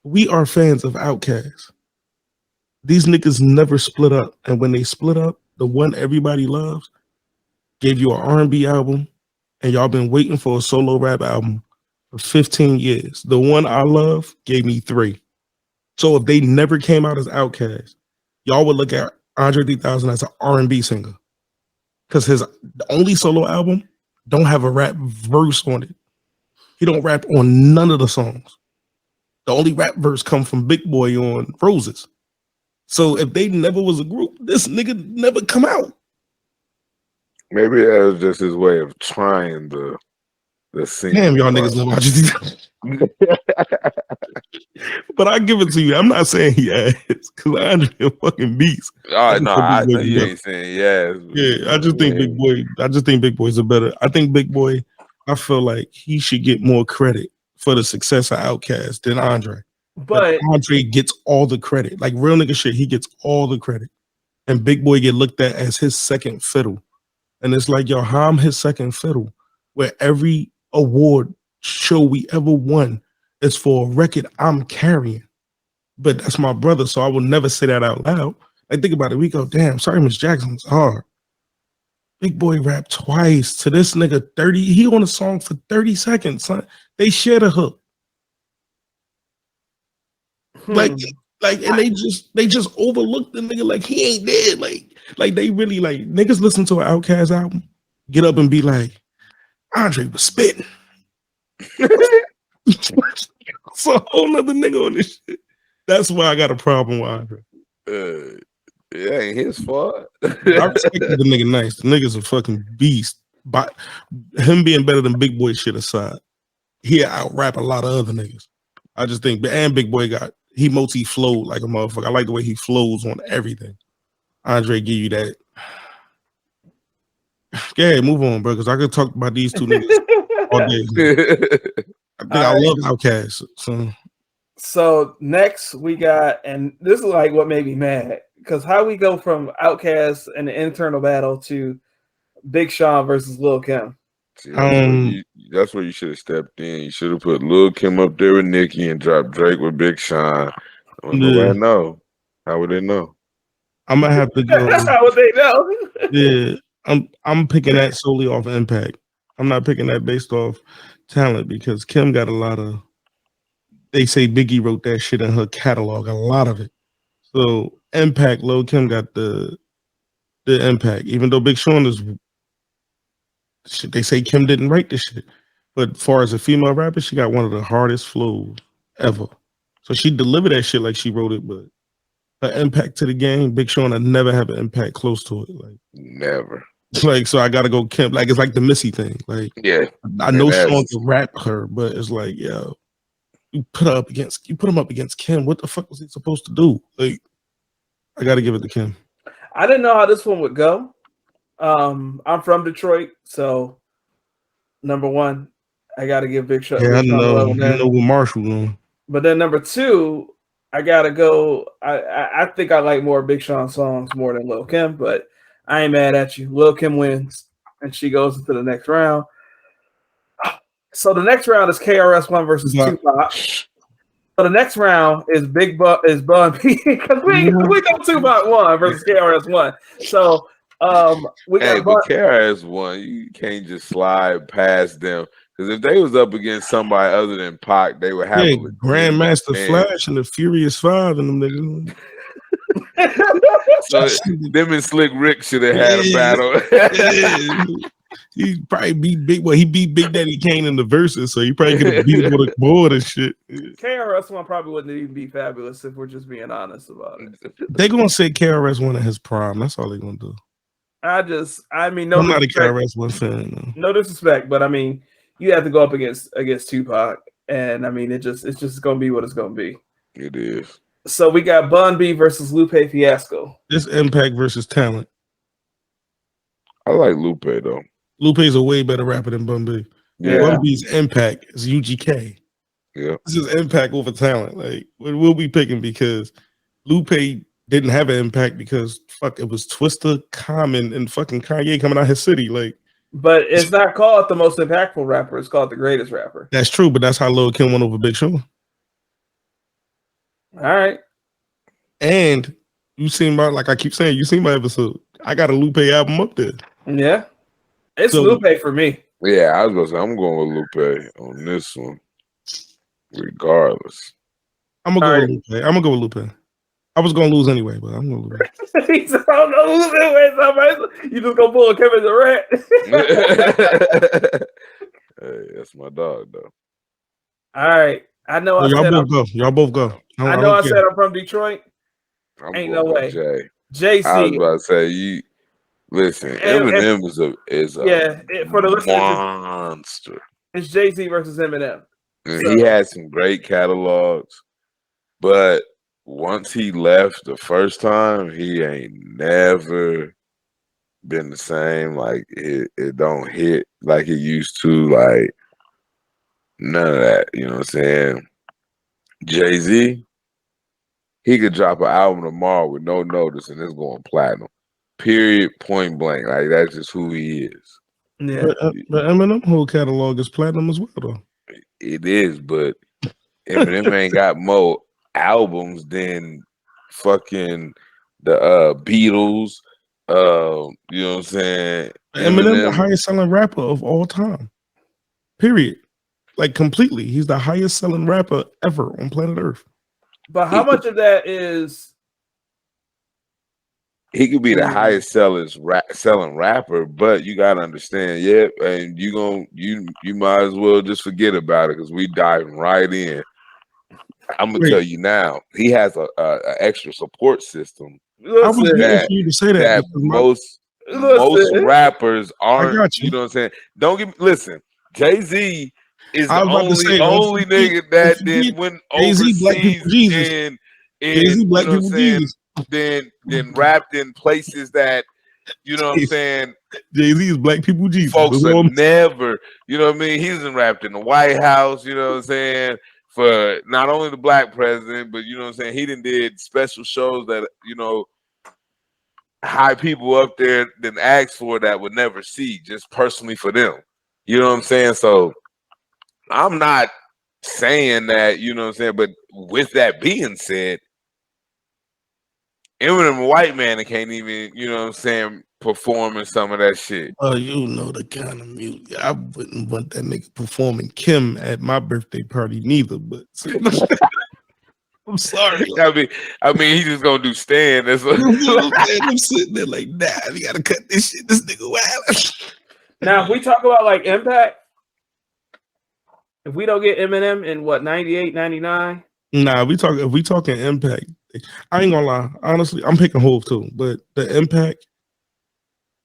we are fans of Outkast. These niggas never split up. And when they split up, the one everybody loves gave you an R&B album, and y'all been waiting for a solo rap album for 15 years. The one I love gave me 3. So if they never came out as Outkast, y'all would look at Andre 3000 as an R&B singer. Because his only solo album don't have a rap verse on it. He don't rap on none of the songs. The only rap verse come from Big Boi on Roses. So if they never was a group, this nigga never come out. Maybe that was just his way of trying the singing. Damn, y'all niggas love Andre 3000. But I give it to you. I'm not saying he ass because Andre a fucking beast. Oh no, I know you ain't saying yes. Yeah, I just think Big Boi. I just think Big Boi's a better. I think Big Boi. I feel like he should get more credit for the success of Outkast than Andre. But Andre gets all the credit. Like real nigga shit, he gets all the credit. And Big Boi get looked at as his second fiddle. And it's like, yo, how I'm his second fiddle, where every award show we ever won is for a record I'm carrying. But that's my brother, so I will never say that out loud. Like, think about it. We go, damn, sorry, Miss Jackson's hard. Big Boi rapped twice to this nigga 30. He on a song for 30 seconds, son. They share the hook. Like, and they just overlooked the nigga like he ain't dead. Like they really like niggas listen to an Outkast album, get up and be like, Andre was spitting. It's a whole nother nigga on this shit. That's why I got a problem with Andre. It ain't his fault. I respect the nigga nice. The nigga's a fucking beast. But him being better than Big Boi shit aside, he out rap a lot of other niggas. I just think, and Big Boi he multi-flowed like a motherfucker. I like the way he flows on everything. Andre give you that. Yeah, move on, bro, because I could talk about these two niggas all day. I think I love Outkast. So next we got, and this is like what made me mad, because how we go from Outkast and the internal battle to Big Sean versus Lil Kim. See, that's where you should have stepped in. You should have put Lil Kim up there with Nicki and dropped Drake with Big Sean. Nobody know. How would they know? I'm gonna have to go. How would they know? Yeah, I'm picking that solely off impact. I'm not picking that based off talent because Kim got a lot of. They say Biggie wrote that shit in her catalog, a lot of it. So impact, Lil Kim got the impact. Even though Big Sean is, shit, they say Kim didn't write this shit. But as far as a female rapper, she got one of the hardest flows ever. So she delivered that shit like she wrote it, but her impact to the game, Big Sean had never have an impact close to it. Like never. Like, so I gotta go Kim. Like, it's like the Missy thing. Like, yeah, I know Sean can rap her, but it's like, yo, you put him up against Kim. What the fuck was he supposed to do? Like, I gotta give it to Kim. I didn't know how this one would go. I'm from Detroit, so number one, I gotta give Big Sean. Yeah, I know where Marshall going. But then number two, I gotta go. I think I like more Big Sean songs more than Lil Kim, but I ain't mad at you. Lil Kim wins, and she goes into the next round. So the next round is KRS-One versus Tupac. So the next round is Bun B because we know Tupac won versus KRS-One. So we got but KRS-One, you can't just slide past them. Because if they was up against somebody other than Pac, they would have Grandmaster Flash and the Furious Five and them niggas. So them and Slick Rick should have had a battle. He probably beat Big. Well, he beat Big Daddy Kane in the verses, so he probably could have beat him with a board and shit. KRS-One probably wouldn't even be fabulous if we're just being honest about it. They're gonna say KRS-One at his prime. That's all they're gonna do. I mean, I'm not a KRS-One fan. No disrespect, but I mean, you have to go up against Tupac, and I mean, it's just gonna be what it's gonna be. It is. So we got Bun B versus Lupe Fiasco. This impact versus talent. I like Lupe though. Lupe's a way better rapper than Bun B. Yeah. Bun B's impact is UGK. Yeah. This is impact over talent. Like, we'll be picking because Lupe didn't have an impact because it was Twista, Common, and fucking Kanye coming out his city. Like, but it's not called the most impactful rapper. It's called the greatest rapper. That's true, but that's how Lil Kim went over Big Sean. All right. And you seen like I keep saying, you seen my episode. I got a Lupe album up there. Yeah. It's Lupe for me. Yeah, I was gonna say I'm going with Lupe on this one, regardless. I'm gonna go with Lupe. I was gonna lose anyway, but I'm gonna lose. He said, I'm gonna lose anyway. You just gonna pull a Kevin Durant. Hey, that's my dog though. All right. I know Y'all both go. I know I said I'm from Detroit. Ain't no way. JC. I was about to say listen, Eminem is a for the listeners, monster. It's Jay-Z versus Eminem. He had some great catalogs, but once he left the first time, he ain't never been the same. Like it don't hit like it used to. Like none of that. You know what I'm saying? Jay-Z, he could drop an album tomorrow with no notice and it's going platinum. Period, point blank. Like that's just who he is. Yeah. But Eminem whole catalog is platinum as well, though. It is, but Eminem ain't got more albums than fucking the Beatles. You know what I'm saying? Eminem, the highest selling rapper of all time. Period. Like completely. He's the highest selling rapper ever on planet Earth. But how much of that is he could be the highest selling rapper, but you gotta understand, and you might as well just forget about it because we diving right in. I'm gonna tell you now, he has a extra support system. I was waiting for you to say that most rappers aren't. You know what I'm saying? Don't listen. Jay-Z is the only nigga that then went overseas and Black people Jesus. Then rapped in places that, you know what I'm saying? Jay-Z is Black people Jesus. Folks are never, you know what I mean? He's rapped in the White House, you know what I'm saying? For not only the black president, but you know what I'm saying? He did special shows that, you know, high people up there then asked for that would never see, just personally for them. You know what I'm saying? So I'm not saying that, you know what I'm saying, but with that being said, Eminem a white man that can't even, you know what I'm saying, performing some of that shit. Oh, you know the kind of music. I wouldn't want that nigga performing Kim at my birthday party neither, but I'm sorry. I mean, he's just gonna do Stan. That's what, I'm sitting there like, nah, we gotta cut this shit. This nigga wild. Now, if we talk about like impact, if we don't get Eminem in what 98, 99, Nah, if we talking impact, I ain't gonna lie. Honestly, I'm picking Hove too, but the impact,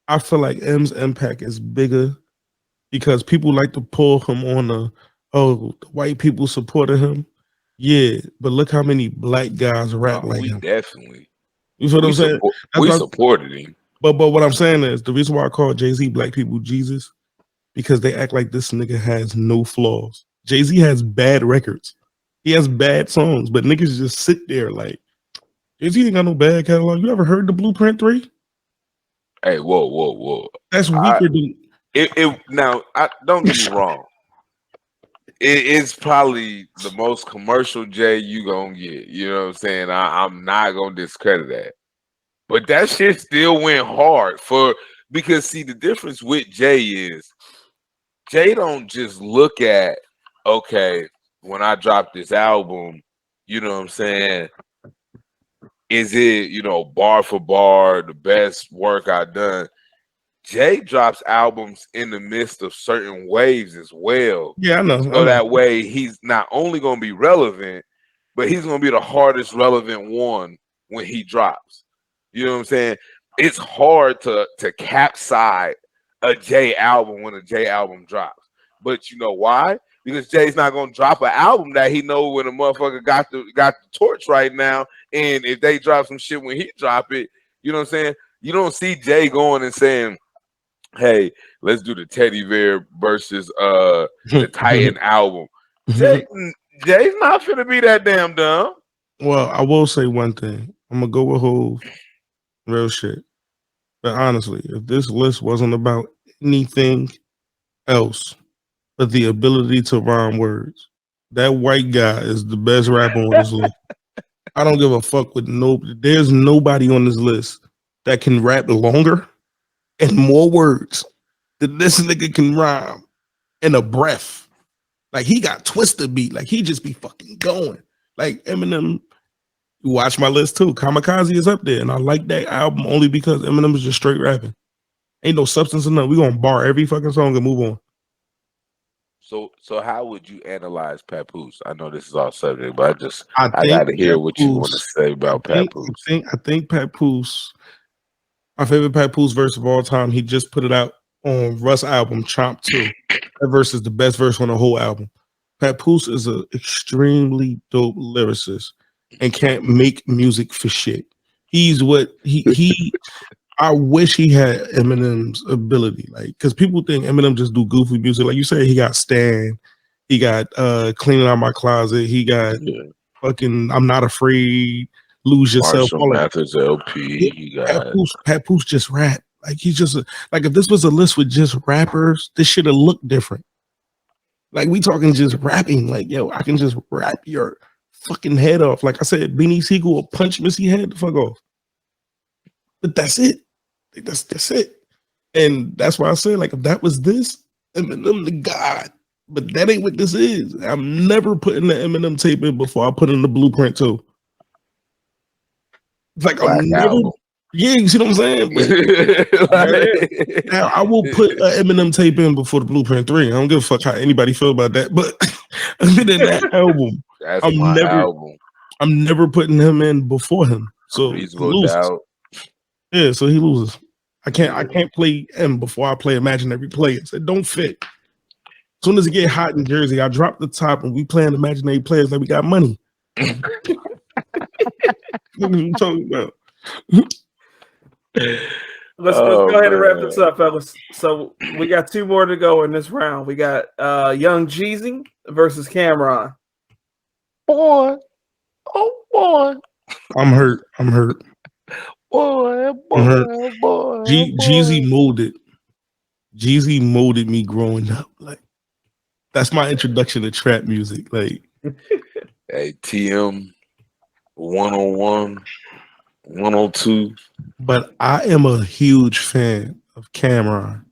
I feel like M's impact is bigger because people like to pull him on the white people supported him. Yeah, but look how many black guys rap like him. Definitely. You feel what I'm saying? We supported him. But what I'm saying is the reason why I call Jay-Z black people Jesus, because they act like this nigga has no flaws. Jay-Z has bad records. He has bad songs, but niggas just sit there like, Jay-Z ain't got no bad catalog. You ever heard the Blueprint 3? Hey, whoa. That's weaker than now. Don't get me wrong. It's probably the most commercial Jay you gonna get. You know what I'm saying? I'm not gonna discredit that. But that shit still went hard because see the difference with Jay is Jay don't just look at, okay, when I drop this album, you know what I'm saying? Is it, bar for bar, the best work I've done? Jay drops albums in the midst of certain waves as well. Yeah, I know. So that way he's not only going to be relevant, but he's going to be the hardest relevant one when he drops. You know what I'm saying? It's hard to capsize a Jay album when a Jay album drops. But you know why? Because Jay's not going to drop an album that he know when a motherfucker got the torch right now. And if they drop some shit when he drop it, you know what I'm saying? You don't see Jay going and saying, hey, let's do the Teddy Bear versus the Titan album. Jay's not finna be that damn dumb. Well, I will say one thing. I'm gonna go with Hove, real shit. But honestly, if this list wasn't about anything else but the ability to rhyme words, that white guy is the best rapper on this list. I don't give a fuck with nobody. There's nobody on this list that can rap longer and more words than this nigga can rhyme in a breath. Like he got twisted beat. Like he just be fucking going. Like Eminem, you watch my list too. Kamikaze is up there, and I like that album only because Eminem is just straight rapping. Ain't no substance in nothing. We gonna bar every fucking song and move on. So how would you analyze Papoose? I know this is all subject, but I gotta hear what you want to say about Papoose. I think Papoose, my favorite Papoose verse of all time, he just put it out on Russ' album, Chomp 2. That verse is the best verse on the whole album. Papoose is an extremely dope lyricist and can't make music for shit. He's what he I wish he had Eminem's ability, like, because people think Eminem just do goofy music. Like you said, he got Stan, he got Cleaning Out My Closet, he got fucking I'm Not Afraid, Lose Yourself. Marshall Mathers LP, he got Papoose just rap. Like he's just like if this was a list with just rappers, this should have looked different. Like we talking just rapping, like yo, I can just rap your fucking head off. Like I said, Beanie Siegel will punch Missy head the fuck off. But that's it. That's it. And that's why I said, like, if that was this, Eminem the God. But that ain't what this is. I'm never putting the Eminem tape in before I put in the Blueprint too. It's like I'm never. Yeah, you see what I'm saying? But, now I will put an Eminem tape in before the Blueprint 3. I don't give a fuck how anybody feel about that. But other than that album, I'm never putting him in before him. So Reasonable Doubt. Yeah, so he loses. I can't play M before I play Imaginary Players. It don't fit. As soon as it get hot in Jersey, I drop the top and we playing Imaginary Players like we got money. What are you talking about? Let's go ahead and wrap this up, fellas. So we got two more to go in this round. We got Young Jeezy versus Cameron. Boy. Oh boy. I'm hurt. Boy. Jeezy molded. Jeezy molded me growing up. Like that's my introduction to trap music. Like Hey, TM 101, 102. but I am a huge fan of Cameron.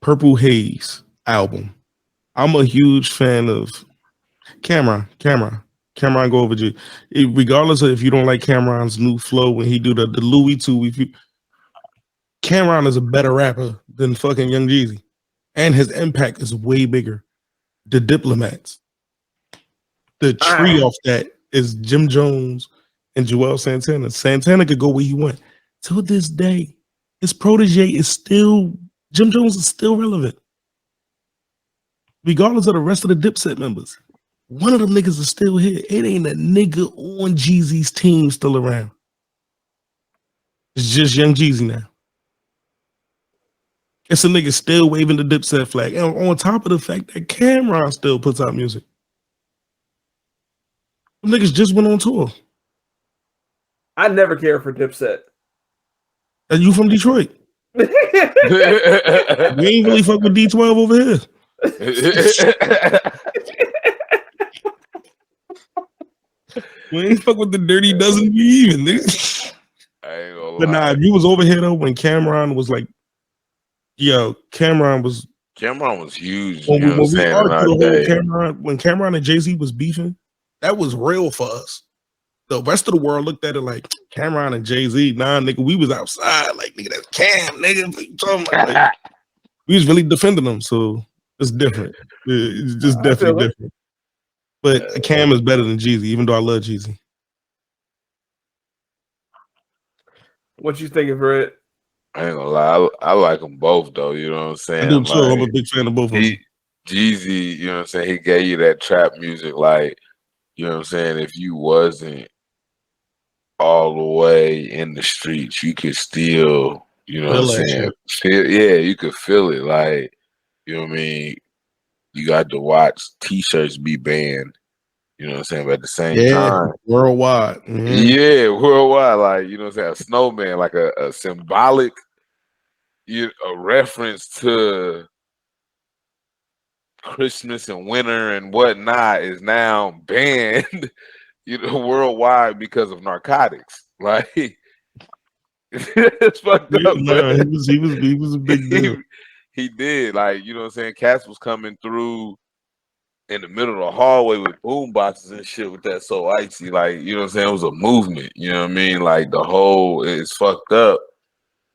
Purple Haze album. I'm a huge fan of Cameron. Cameron go over G. Regardless of if you don't like Cameron's new flow when he do the Louis 2, if you Cameron is a better rapper than fucking Young Jeezy. And his impact is way bigger. The Diplomats. The tree off that is Jim Jones and Joel Santana. Santana could go where he went. To this day, his protege is still, Jim Jones is still relevant. Regardless of the rest of the Dipset members. One of them niggas is still here. It ain't a nigga on Jeezy's team still around. It's just Young Jeezy now. It's a nigga still waving the Dipset flag. And on top of the fact that Cameron still puts out music. Them niggas just went on tour. I never cared for Dipset. Are you from Detroit? We ain't really fuck with D12 over here. We ain't fuck with the Dirty Dozen be even, nigga. I ain't gonna But nah, if you was over here though, when Cameron was like, yo, Cameron was huge. when, You know what I'm when we saying? In argued our the day. whole Cameron, when Cameron and Jay-Z was beefing, that was real for us. The rest of the world looked at it like Cameron and Jay-Z. Nah, nigga, we was outside. Like, nigga, that's Cam, nigga. What you talking about? Like, we was really defending them, so it's different. It's just definitely different. But Cam is better than Jeezy, even though I love Jeezy. What you thinking, Fred? I ain't gonna lie, I like them both though. You know what I'm saying? I do too. Like, I'm a big fan of both of them. Jeezy, you know what I'm saying? He gave you that trap music, like, you know what I'm saying? If you wasn't all the way in the streets, you could still, you know what I'm saying? You could feel it. Like, you know what I mean? You got to watch T-shirts be banned. You know what I'm saying? But at the same time, worldwide. Yeah, worldwide. Like, you know what I'm saying? A snowman, like a symbolic, a reference to Christmas and winter and whatnot is now banned, worldwide because of narcotics. Like, it's fucked up. Nah, he was a big deal. He did. Like, you know what I'm saying? Cass was coming through in the middle of the hallway with boom boxes and shit with that So Icy. Like, you know what I'm saying? It was a movement. You know what I mean? Like, the whole is fucked up.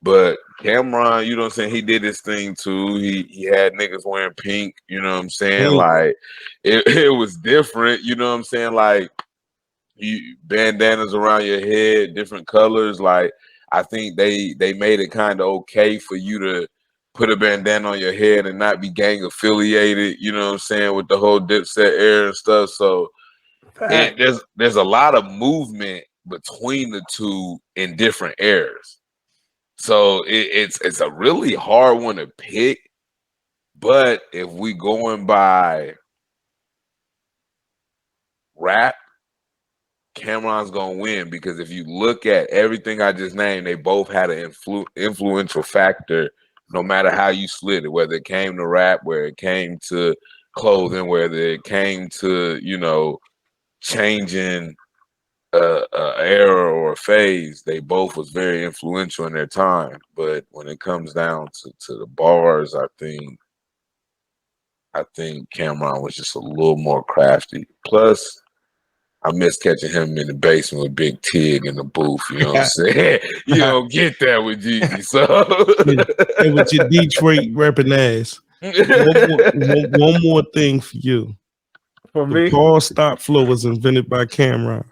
But Cameron, you know what I'm saying? He did his thing too. He had niggas wearing pink, you know what I'm saying? Like, it was different, you know what I'm saying? Like, bandanas around your head, different colors. Like, I think they made it kind of okay for you to put a bandana on your head and not be gang affiliated, you know what I'm saying, with the whole Dipset era and stuff. So there's a lot of movement between the two in different eras. So it's a really hard one to pick. But if we going by rap, Cameron's gonna win, because if you look at everything I just named, they both had an influential factor, no matter how you slid it, whether it came to rap, where it came to clothing, whether it came to, changing a era or a phase. They both was very influential in their time. But when it comes down to the bars, I think Cameron was just a little more crafty. Plus, I miss catching him in the basement with Big Tig in the booth. You know what I'm saying? You don't get that with Jeezy. So, and with your Detroit rapping ass. One more thing for you. For me, Paul Stop Flow was invented by Cameron.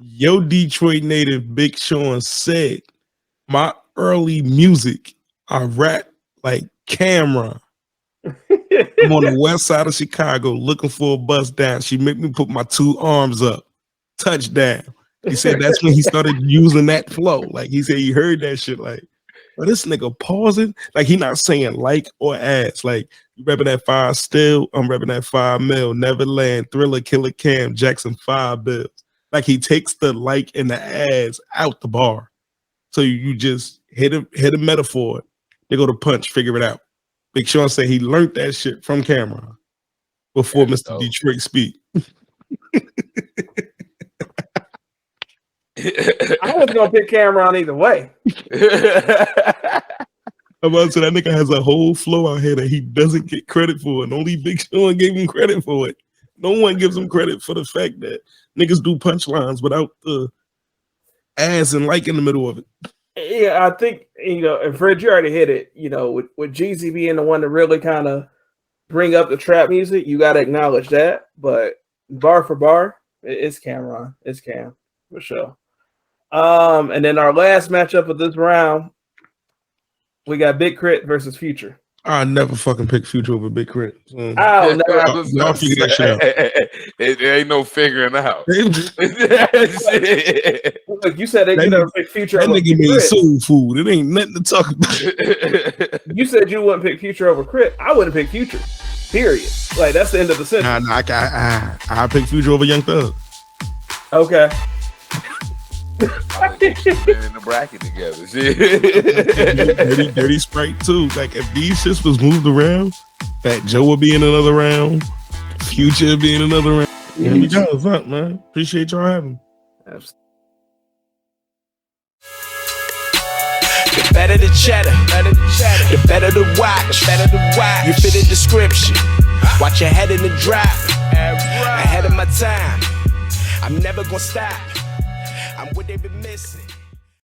Yo, Detroit native Big Sean said, "My early music, I rap like Cameron. I'm on the west side of Chicago looking for a bus down. She make me put my two arms up. Touchdown." He said that's when he started using that flow. Like, he said he heard that shit like, but this nigga pausing. Like, he not saying like or ass. Like, you rapping that 5 still, I'm rapping that 5 mil, Neverland, Thriller, Killer Cam, Jackson 5 bills. Like, he takes the like and the ass out the bar. So you just hit a metaphor, They go to Punch, figure it out. Big Sean said he learned that shit from Cameron before That's Mr. dope. Detroit speak. I was gonna pick Cameron either way. I'm about to say that nigga has a whole flow out here that he doesn't get credit for, and only Big Sean gave him credit for it. No one gives him credit for the fact that niggas do punchlines without the as and like in the middle of it. Yeah, I think, and Fred, you already hit it. With Jeezy being the one to really kind of bring up the trap music, you got to acknowledge that. But bar for bar, it's Cameron. It's Cam for sure. And then our last matchup of this round, we got Big Crit versus Future. I never fucking pick Future over Big Crit. So. Oh no! Y'all figure that shit out. It ain't no figuring out. Look, you said that you never pick Future. That over nigga made Crit. soul food. It ain't nothing to talk about. You said you wouldn't pick Future over Crit. I wouldn't pick Future. Period. Like that's the end of the sentence. Nah, I pick Future over Young Thug. Okay. I mean, been in the bracket together. dirty Sprite too. Like if these shits was moved around, Fat Joe would be in another round. Future would be in another round. Here we go. What's up, man? Appreciate y'all having me. Absolutely. The better the cheddar, the better the watch, You fit the description. Watch your head in the drop. Ahead of my time. I'm never gonna stop. I'm what they've been missing.